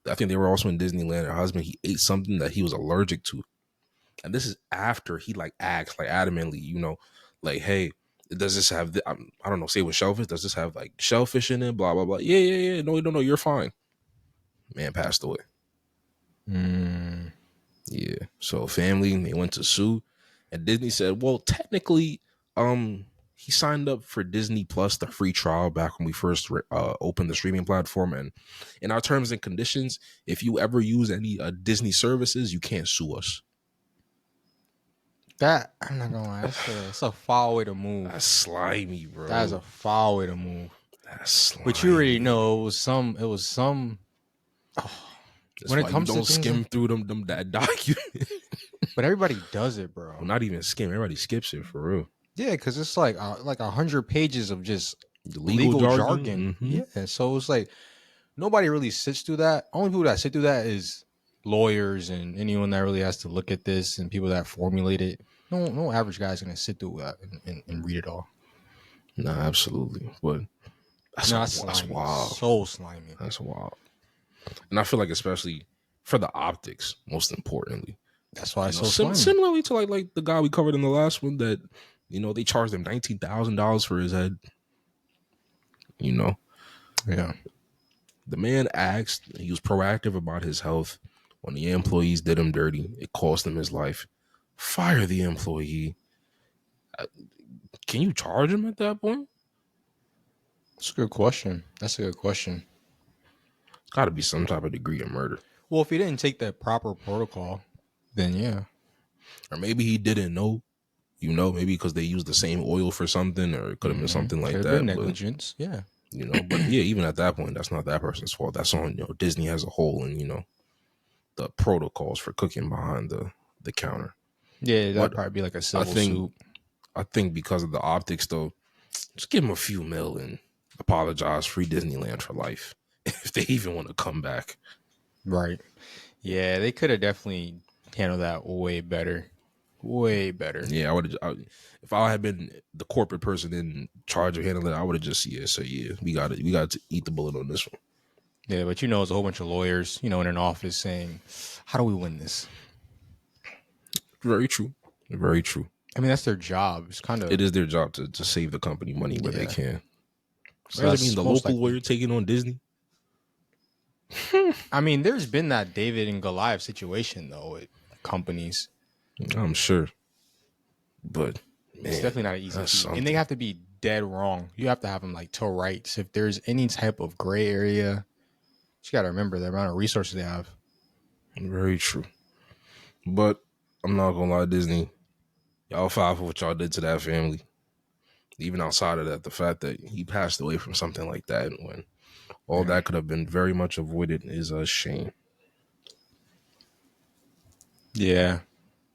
I think they were also in Disneyland. Her husband, he ate something that he was allergic to. And this is after he asked adamantly, hey, does this have, I don't know, say with shellfish, does this have shellfish in it? Blah, blah, blah. Yeah. No, you're fine. Man passed away. Yeah. So family, they went to sue. And Disney said, well, technically, he signed up for Disney Plus, the free trial, back when we first opened the streaming platform. And in our terms and conditions, if you ever use any Disney services, you can't sue us. That, I'm not gonna lie, it's a foul way to move. That's slimy, bro. That is a foul way to move. That's slimy. But you already know it was some. When it comes to skim through that document. But everybody does it, bro. Well, not even skim. Everybody skips it for real. Yeah, because it's like 100 pages of just legal jargon. Mm-hmm. Yeah, so it's like nobody really sits through that. Only people that sit through that is lawyers and anyone that really has to look at this and people that formulate it. No average guy's gonna sit through that and read it all. No, absolutely. But that's wild. So slimy. That's wild. And I feel like especially for the optics, most importantly. That's why it's so slimy. Similarly to like the guy we covered in the last one that, they charged him $19,000 for his head. Yeah. The man asked, he was proactive about his health. When the employees did him dirty, it cost him his life. Fire the employee. Can you charge him at that point? That's a good question. It's got to be some type of degree of murder. Well, if he didn't take the proper protocol, then yeah. Or maybe he didn't know, maybe because they used the same oil for something, or it could have been something like that. Been negligence, yeah. But yeah, even at that point, that's not that person's fault. That's on Disney as a whole, and the protocols for cooking behind the counter. Yeah, that'd probably be like a civil suit. I think because of the optics, though, just give them a few mil and apologize. Free Disneyland for life if they even want to come back. Right. Yeah, they could have definitely handled that way better. Way better. Yeah, I would. If I had been the corporate person in charge of handling it, I would have just we got to eat the bullet on this one. Yeah, but it's a whole bunch of lawyers, in an office saying, "How do we win this?" Very true. Very true. I mean, that's their job. It's kind It of, is their job to save the company money where they yeah. can. So So does that mean that's the most local likely. lawyer taking on Disney? I mean, there's been that David and Goliath situation though with companies. I'm sure, but It's man, definitely not an easy that's feat, and they something. have to be dead wrong. You have to have them like to rights. If there's any type of gray area, you got to remember the amount of resources they have. Very true. But I'm not gonna lie, Disney, y'all fight for what y'all did to that family. Even outside of that, the fact that he passed away from something like that when all Yeah, that could have been very much avoided is a shame. yeah.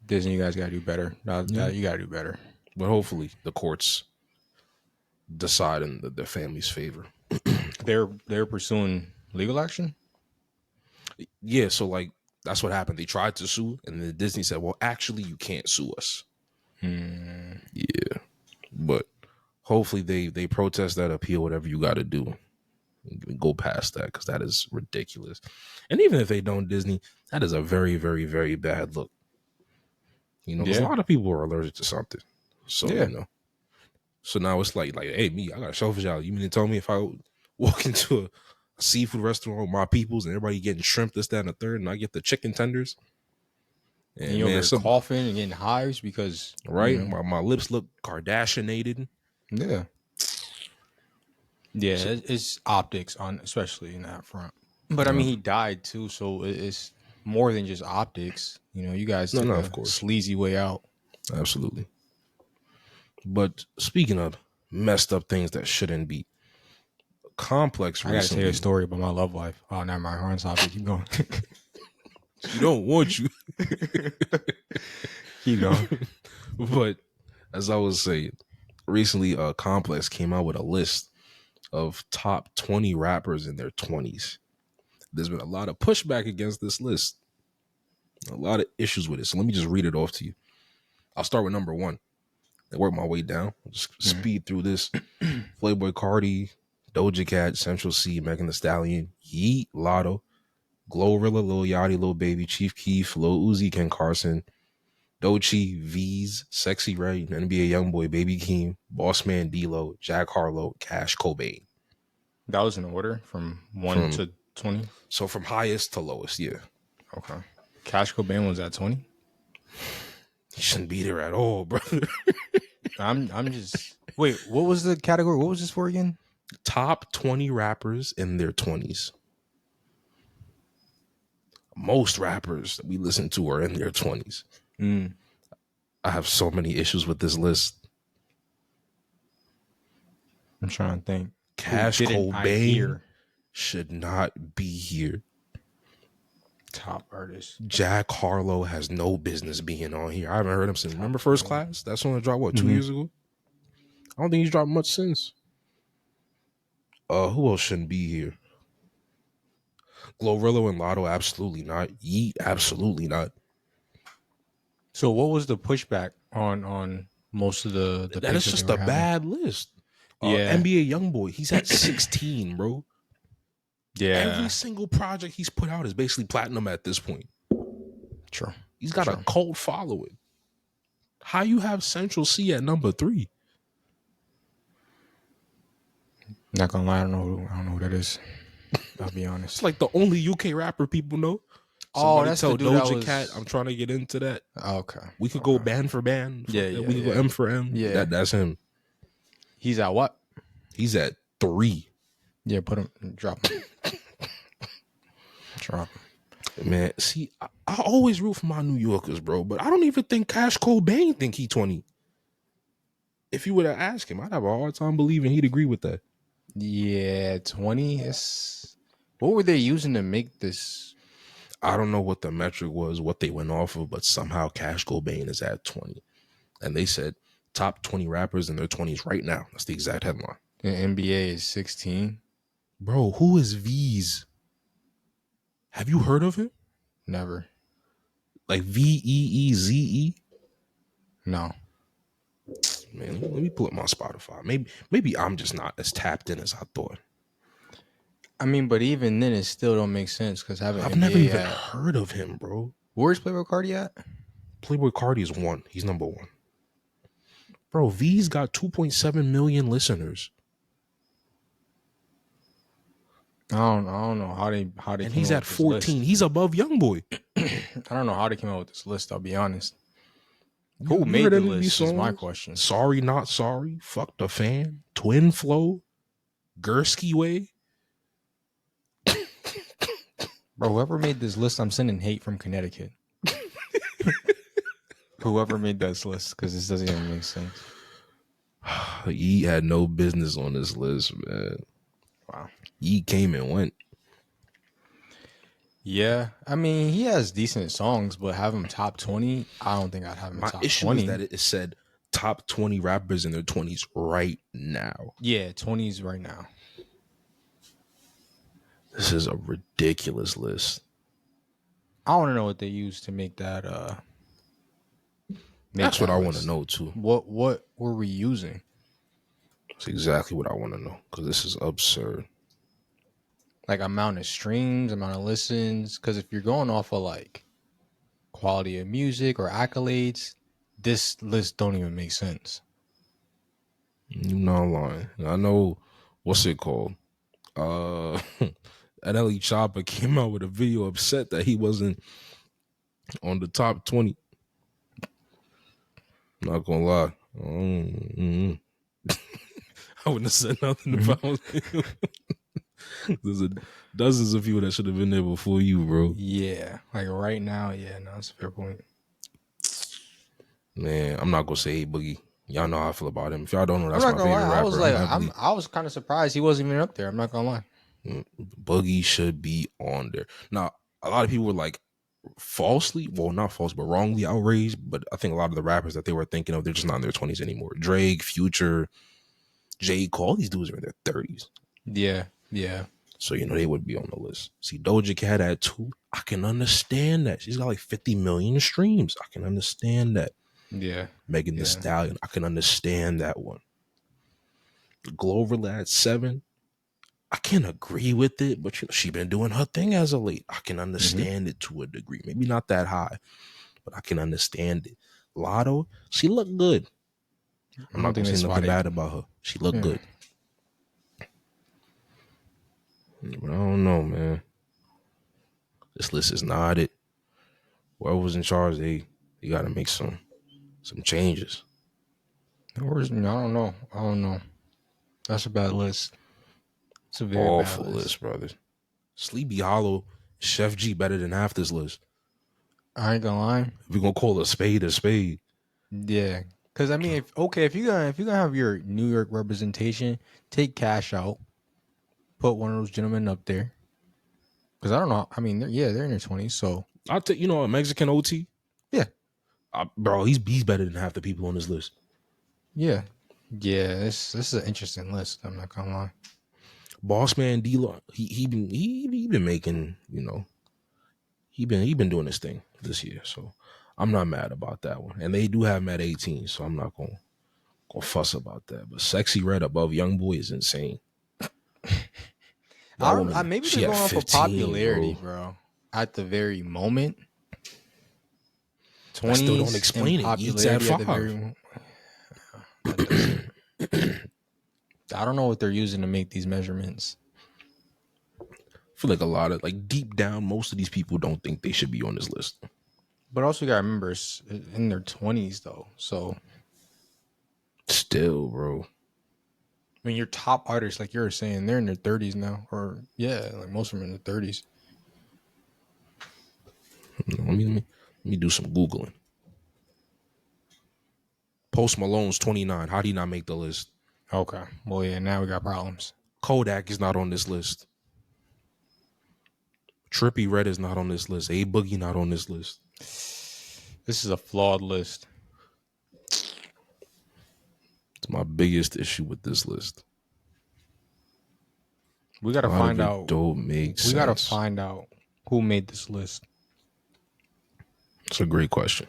Disney, you guys got to do better. Yeah. You got to do better. But hopefully the courts decide in the family's favor. They're pursuing legal action. Yeah, so like that's what happened. They tried to sue, and then Disney said, "Well, actually, you can't sue us." Hmm. Yeah, but hopefully they protest that, appeal, whatever you got to do, and go past that because that is ridiculous. And even if they don't, Disney, that is a very, very, very bad look. You know, because a Yeah, lot of people are allergic to something. So yeah. so now it's like, hey, me, I got a shellfish allergy. You mean to tell me if I walk into a seafood restaurant with my peoples and everybody getting shrimp, this, that, and the third, and I get the chicken tenders? And And you over man, here some coughing and getting hives because right, my lips look Kardashianated. yeah, yeah. So It's optics on, especially in that front. But I no, mean, he died too, so it's more than just optics. You guys no, took of a course, sleazy way out. absolutely. But speaking of messed up things that shouldn't be, Complex I got to tell you a recently. story about my love life. Oh, never mind. We're on topic. Keep going. She don't want you, Keep going. but as I was saying, recently, Complex came out with a list of top 20 rappers in their 20s. There's been a lot of pushback against this list, a lot of issues with it. So let me just read it off to you. I'll start with number one and work my way down. I'll just speed through this. Playboy Cardi, Doja Cat, Central C, Megan Thee Stallion, Yeet, Lotto, Glorilla, Lil Yachty, Lil Baby, Chief Keef, Lil Uzi, Ken Carson, Doechii, V's, Sexy Red, NBA Youngboy, Baby Keem, Bossman D-Lo, Jack Harlow, Cash Cobain. That was in order from 1 From to 20. So from highest to lowest, yeah. Okay. Cash Cobain was at 20. He shouldn't be there at all, brother. I'm just wait. What was the category? What was this for again? Top 20 rappers in their 20s. Most rappers that we listen to are in their 20s. Mm. I have so many issues with this list. I'm trying to think. Who Cash didn't I Cobain hear? should not be here. Top artist. Jack Harlow has no business being on here. I haven't heard him since. Remember First Class? That song that dropped, what, 2 years ago? I don't think he's dropped much since. Who else shouldn't be here? Glorilla and Lotto, absolutely not. Yeet, absolutely not. So what was the pushback on most of the That is picks that they just were a having? bad list. Yeah. NBA Youngboy, he's at 16, bro. Every Yeah. single project he's put out is basically platinum at this point. True. He's got a True. cult following. How you have Central C at number 3? Not gonna lie, I don't know who that is. I'll be It's honest. like the only UK rapper people know. Oh, Somebody that's the tell dude that Doja Cat was I'm trying to get into that. okay. We could go Okay. band for band. Yeah, We could go yeah. M for M. Yeah. That's him. He's at what? He's at 3. Yeah, put him drop him. Drop him. Man, see, I always root for my New Yorkers, bro, but I don't even think Cash Cobain think he 20. If you were to ask him, I'd have a hard time believing he'd agree with that. Yeah, 20 is what were they using to make this? I don't know what the metric was, what they went off of, but somehow Cash Cobain is at 20. And they said top 20 rappers in their 20s right now. That's the exact headline. The NBA is 16. Bro, who is V's? Have you heard of him? Never. Like Veeze? No. Man, let me pull up my Spotify. Maybe I'm just not as tapped in as I thought. I mean, but even then, it still don't make sense because having I've NBA never even at heard of him, bro. where's Playboy Cardi at? Playboy Cardi is 1. He's number 1. Bro, V's got 2.7 million listeners. I don't know how they And came he's up at with this list. 14. He's above Youngboy. I don't know how they came up with this list. I'll be honest. Who You made heard the any of these list is my songs? question. Sorry Not Sorry, Fuck the Fan, Twin Flow, Gursky Way. Bro, whoever made this list, I'm sending hate from Connecticut. Whoever made this list, because this doesn't even make sense. He had no business on this list, man. Wow. He came and went. Yeah, I mean, he has decent songs, but have him top 20, I don't think I'd have him My top issue 20. is that it said top 20 rappers in their 20s right now. Yeah, 20s right now. This is a ridiculous list. I want to know what they used to make that. That's what I want to list. know too. What were we using? That's exactly what I want to know because this is absurd. Like amount of streams, amount of listens. Because if you're going off of like quality of music or accolades, this list don't even make sense. You're not lying. I know what's it called. NLE Chopper came out with a video upset that he wasn't on the top 20. Not gonna lie. I wouldn't have said nothing about him. There's dozens of people that should have been there before you, bro. Yeah, like right now, yeah, no, that's a fair point. Man, I'm not gonna say hey Boogie. Y'all know how I feel about him. If y'all don't know, that's I'm my not gonna favorite lie. rapper. I was kind of surprised he wasn't even up there. I'm not gonna lie. Boogie should be on there. Now, a lot of people were like falsely, well, not false, but wrongly outraged. But I think a lot of the rappers that they were thinking of, they're just not in their 20s anymore. Drake, Future, J. Cole, these dudes are in their 30s. Yeah. So, they would be on the list. See, Doja Cat had 2. I can understand that. She's got like 50 million streams. I can understand that. Yeah. Megan Thee Stallion, I can understand that one. Glover had 7. I can agree with it, but she been doing her thing as of late. I can understand it to a degree. Maybe not that high, but I can understand it. Lotto, she looked good. I'm not gonna say nothing bad about her. She looked good. But I don't know, man. This list is not it. Whoever was in charge, they gotta make some changes. I don't know. That's a bad list. It's a very awful bad list, brothers. Sleepy Hollow, Chef G better than half this list. I ain't gonna lie. We're gonna call a spade a spade. Yeah. Cause I mean, if you're gonna have your New York representation, take Cash out. Put one of those gentlemen up there. Cause I don't know. I mean, they're in their 20s, so I'll take a Mexican OT. Yeah. Bro, he's better than half the people on this list. Yeah. This is an interesting list. I'm not gonna lie. Boss Man D-Lo, he been making, he been doing his thing this year, so I'm not mad about that one. And they do have him at 18, so I'm not gonna fuss about that. But Sexy Red above Youngboy is insane. Maybe they're going off of popularity, bro. At the very moment, 20s. I still don't explain it. Yeats at 5. I don't know what they're using to make these measurements. I feel like a lot of deep down, most of these people don't think they should be on this list. But also, you gotta remember, it's in their 20s though. So still, bro. I mean, your top artists, like you were saying, they're in their 30s now, or like most of them in their 30s. Let me do some Googling. Post Malone's 29. How did he not make the list? Okay. Well, yeah, now we got problems. Kodak is not on this list. Trippie Redd is not on this list. A Boogie not on this list. This is a flawed list. It's my biggest issue with this list. We got to find out. Don't make sense. We got to find out who made this list. It's a great question.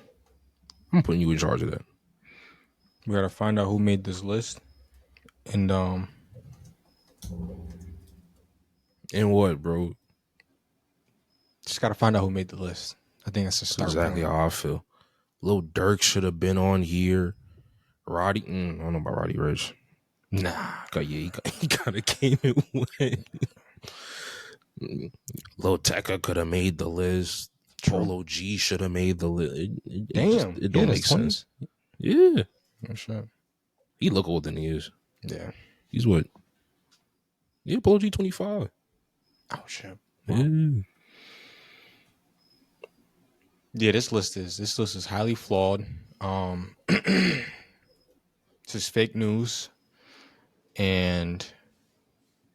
I'm putting you in charge of that. We got to find out who made this list. And what, bro? Just got to find out who made the list. I think that's the start. Exactly how I feel. Lil Durk should have been on here. Roddy. I don't know about Roddy Rich. Nah. He kind of came and went. Lil Tecca could have made the list. True. Polo G should have made the list. Damn. It He in don't his make sense. 20s? Yeah. Oh, shit. He look older than he is. Yeah. He's what? Yeah, Polo G 25. Oh, shit. Wow. Yeah. Yeah, this list is highly flawed. It's just fake news, and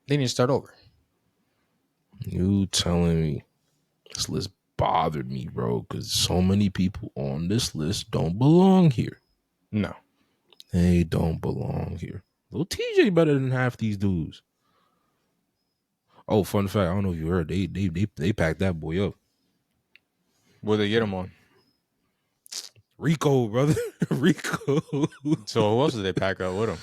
they need to start over. You telling me this list bothered me, bro, because so many people on this list don't belong here. No. They don't belong here. Little TJ better than half these dudes. Oh, fun fact, I don't know if you heard, they packed that boy up. Where they get him on? Rico, brother. Rico. So who else did they pack up with him?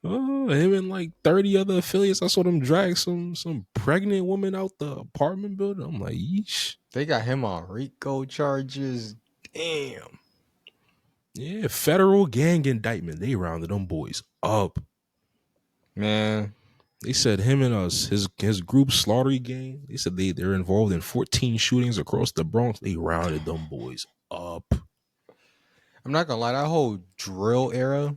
Oh, him and like 30 other affiliates. I saw them drag some pregnant woman out the apartment building. I'm like, yeesh. They got him on RICO charges. Damn. Yeah, federal gang indictment. They rounded them boys up. Man. They said him and his group Slaughtery Gang. They said they're involved in 14 shootings across the Bronx. They rounded them boys up. I'm not gonna lie, that whole drill era.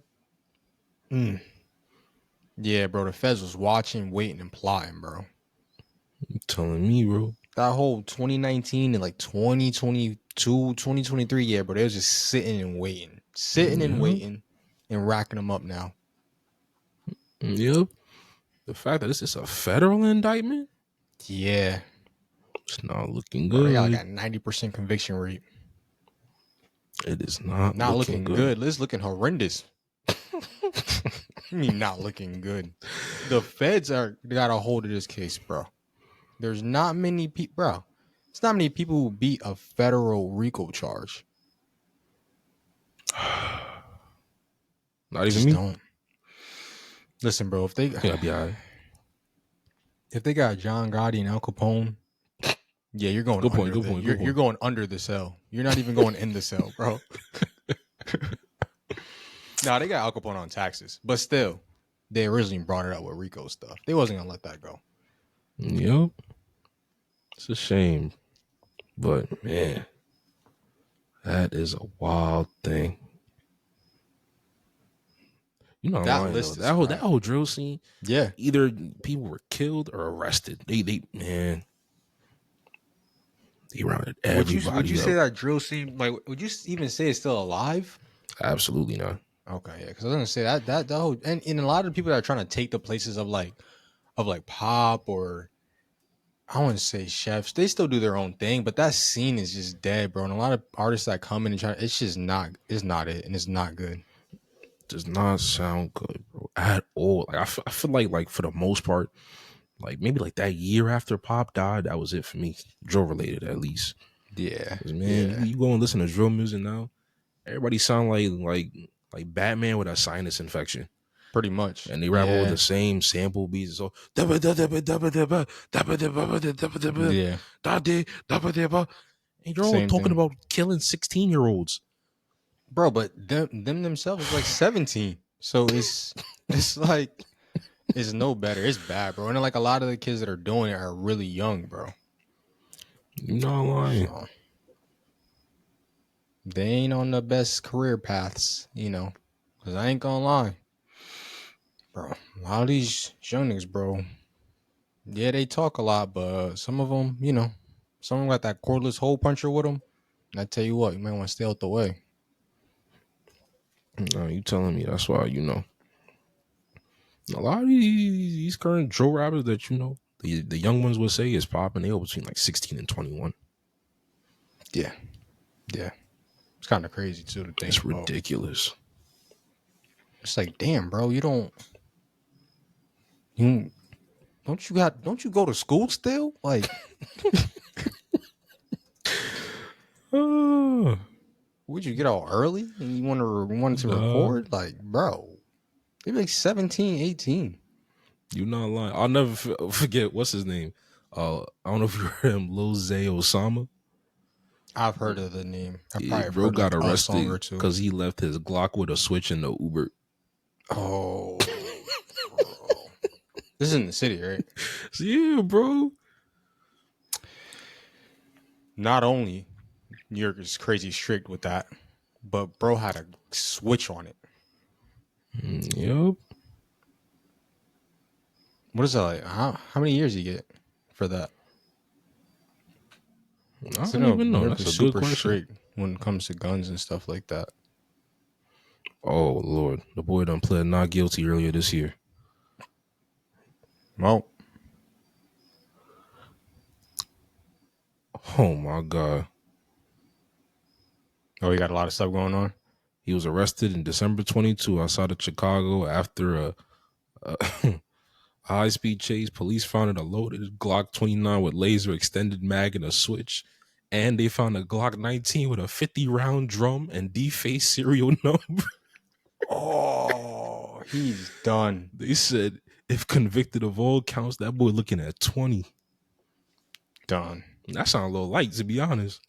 Yeah, bro. The feds was watching, waiting, and plotting, bro. You telling me, bro? That whole 2019 and like 2022, 2023, yeah, bro. They was just sitting and waiting. And waiting and racking them up now. Yep. The fact that this is a federal indictment? Yeah. It's not looking Bro, good. they got like a 90% conviction rate. It is not looking good. It's looking horrendous. I mean, not looking good. The feds got a hold of this case, bro. There's not many people, bro. It's not many people who beat a federal RICO charge. Not even me. Don't. Listen, bro. If they Yeah, be all right. If they got John Gotti and Al Capone, yeah, you're going. Good point. You're going under the cell. You're not even going in the cell, bro. Nah, they got Al Capone on taxes, but still, they originally brought it up with RICO stuff. They wasn't gonna let that go. Yep. It's a shame, but man, that is a wild thing. You know that list that whole drill scene. Yeah, either people were killed or arrested. They rounded everybody. Would you say that drill scene? Like, would you even say it's still alive? Absolutely not. Okay, yeah, because I was gonna say that whole and a lot of the people that are trying to take the places of like Pop or I wouldn't say chefs. They still do their own thing, but that scene is just dead, bro. And a lot of artists that come in and try, it's just not. It's not it, and it's not good. Does not sound good, bro, at all. Like I feel like for the most part, like maybe like that year after Pop died, that was it for me, drill related at least. Yeah, man, you go and listen to drill music now, everybody sound like Batman with a sinus infection, pretty much, and they rap over the same sample beats. So yeah, and you're all talking about killing 16-year-olds. Bro, but them themselves is like 17. So it's like it's no better. It's bad, bro. And like a lot of the kids that are doing it are really young, bro. You're not lying. So, they ain't on the best career paths, you know. Cause I ain't gonna lie. Bro, a lot of these young niggas, bro. Yeah, they talk a lot, but some of them, you know, some of them got that cordless hole puncher with them. And I tell you what, you might want to stay out the way. No, you telling me that's why, you know. A lot of these current drill rappers that, you know, the young ones would say is popping. They all between like 16 and 21. Yeah. Yeah. It's kind of crazy too to think. It's ridiculous. It's like, damn, bro, don't you go to school still? Like would you get out early and you want to record? Like, bro, they be like 17, 18. You not lying. I'll never forget what's his name. I don't know if you heard him, Lil Zay Osama. I've heard of the name. I Yeah, probably have bro heard got like a song arrested or two. because he left his Glock with a switch in the Uber. Oh, bro. This is in the city, right? Yeah, bro. Not only New York is crazy strict with that, but bro had a switch on it. Yep. What is that like? How many years you get for that? I So don't no, even New know. York That's is a good super question. strict when it comes to guns and stuff like that. Oh Lord, the boy done pled not guilty earlier this year. Well, Oh my God. oh, you got a lot of stuff going on. He was arrested in December 22 outside of Chicago after a high-speed chase. Police found a loaded Glock 29 with laser extended mag and a switch. And they found a Glock 19 with a 50-round drum and defaced serial number. Oh, he's done. They said if convicted of all counts, that boy looking at 20. Done. That sounds a little light, to be honest.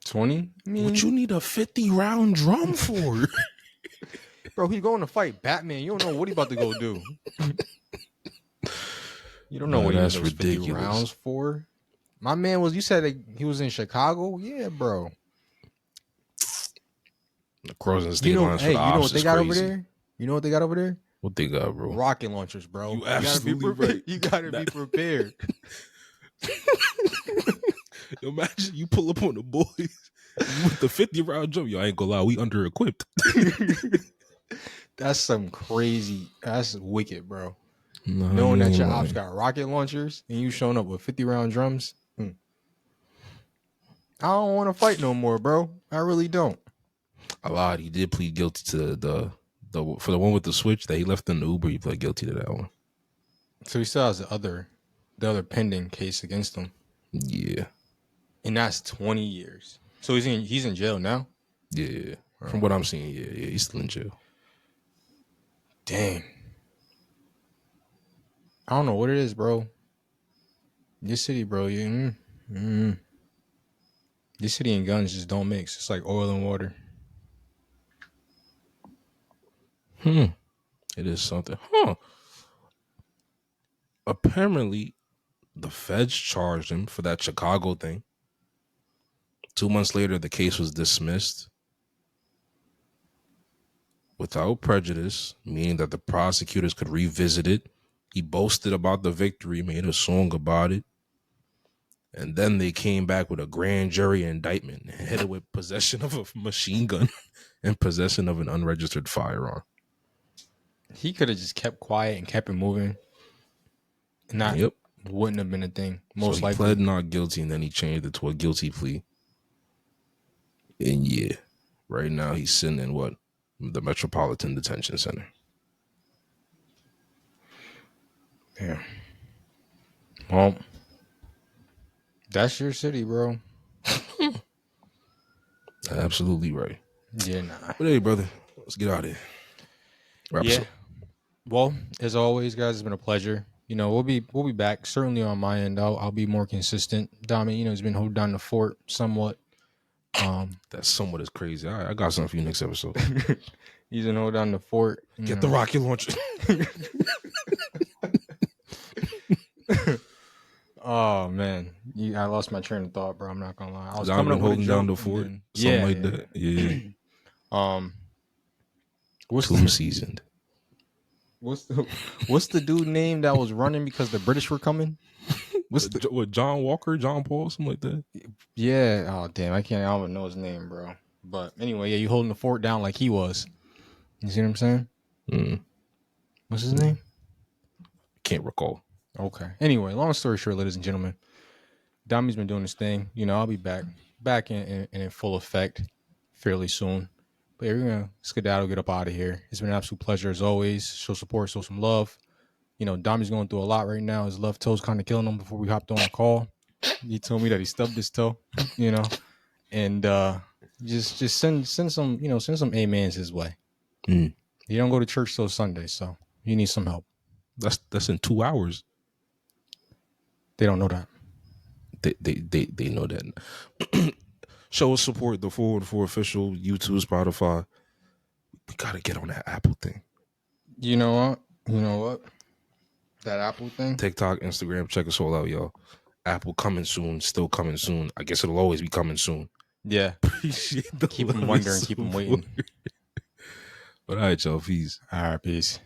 20? I mean, What you need a 50-round drum for? bro, he's going to fight Batman. You don't know what he about to go do. You don't know Nah, what he needs that's those 50 ridiculous. rounds for. My man was, you said that he was in Chicago? Yeah, bro. Crossing the state lines for the you know ops what they is got crazy. over there? You know what they got over there? What they got, bro? Rocket launchers, bro. You absolutely gotta be right. You gotta be prepared. Imagine you pull up on the boys with the 50-round drum. Yo, I ain't gonna lie, we under equipped. That's some crazy. That's wicked, bro. Nah, Knowing that your lying. ops got rocket launchers and you showing up with 50-round drums. I don't want to fight no more, bro. I really don't. I lied. He did plead guilty to the for the one with the switch that he left in the Uber. He pled guilty to that one. So he still has the other pending case against him, Yeah, and that's 20 years. So he's in jail now. yeah. From what I'm seeing, yeah, he's still in jail. Dang. I don't know what it is, bro. This city, bro. This city and guns just don't mix. It's like oil and water. It is something, huh? Apparently, the feds charged him for that Chicago thing. 2 months later, the case was dismissed without prejudice, meaning that the prosecutors could revisit it. He boasted about the victory, made a song about it. And then they came back with a grand jury indictment and hit it with possession of a machine gun and possession of an unregistered firearm. He could have just kept quiet and kept it moving. And that wouldn't have been a thing. Most so he likely. pled not guilty and then he changed it to a guilty plea. And yeah, right now he's sitting in what? The Metropolitan Detention Center. Yeah. Well, that's your city, bro. Absolutely right. Yeah, nah. But hey, brother, let's get out of here. Wrap us up. Well, as always, guys, it's been a pleasure. You know, we'll be back. Certainly on my end, I'll be more consistent. Dami, you know, he's been holding down the fort somewhat. That somewhat is crazy. All right, I got something for you next episode. He's been holding down the fort. Get the rocket launcher. Oh man, I lost my train of thought, bro. I'm not gonna lie. I was I've coming been up with holding a down joke the fort, and something like that. Yeah. What's Tomb seasoned. What's the dude name that was running because the British were coming? What, John Walker, John Paul, something like that? Yeah. Oh damn, I don't even know his name, bro. But anyway, yeah, you holding the fort down like he was. You see what I'm saying? What's his name? Can't recall. Okay. Anyway, long story short, ladies and gentlemen, Dami's been doing this thing. You know, I'll be back in full effect fairly soon. But yeah, we're gonna skedaddle, get up out of here. It's been an absolute pleasure as always. Show support, show some love. You know, Dami's going through a lot right now. His left toe's kind of killing him. Before we hopped on the call, he told me that he stubbed his toe. You know, and just send some amens his way. He don't go to church till Sunday, so he needs some help. That's in 2 hours. They don't know that. They know that. Show us support the 414 official YouTube, Spotify. We gotta get on that Apple thing. You know what? You know what? That Apple thing. TikTok, Instagram, check us all out, y'all. Apple coming soon, still coming soon. I guess it'll always be coming soon. Yeah. Appreciate the Keep them love wondering. and Keep them support. waiting. But all right, y'all. Peace. All right. Peace.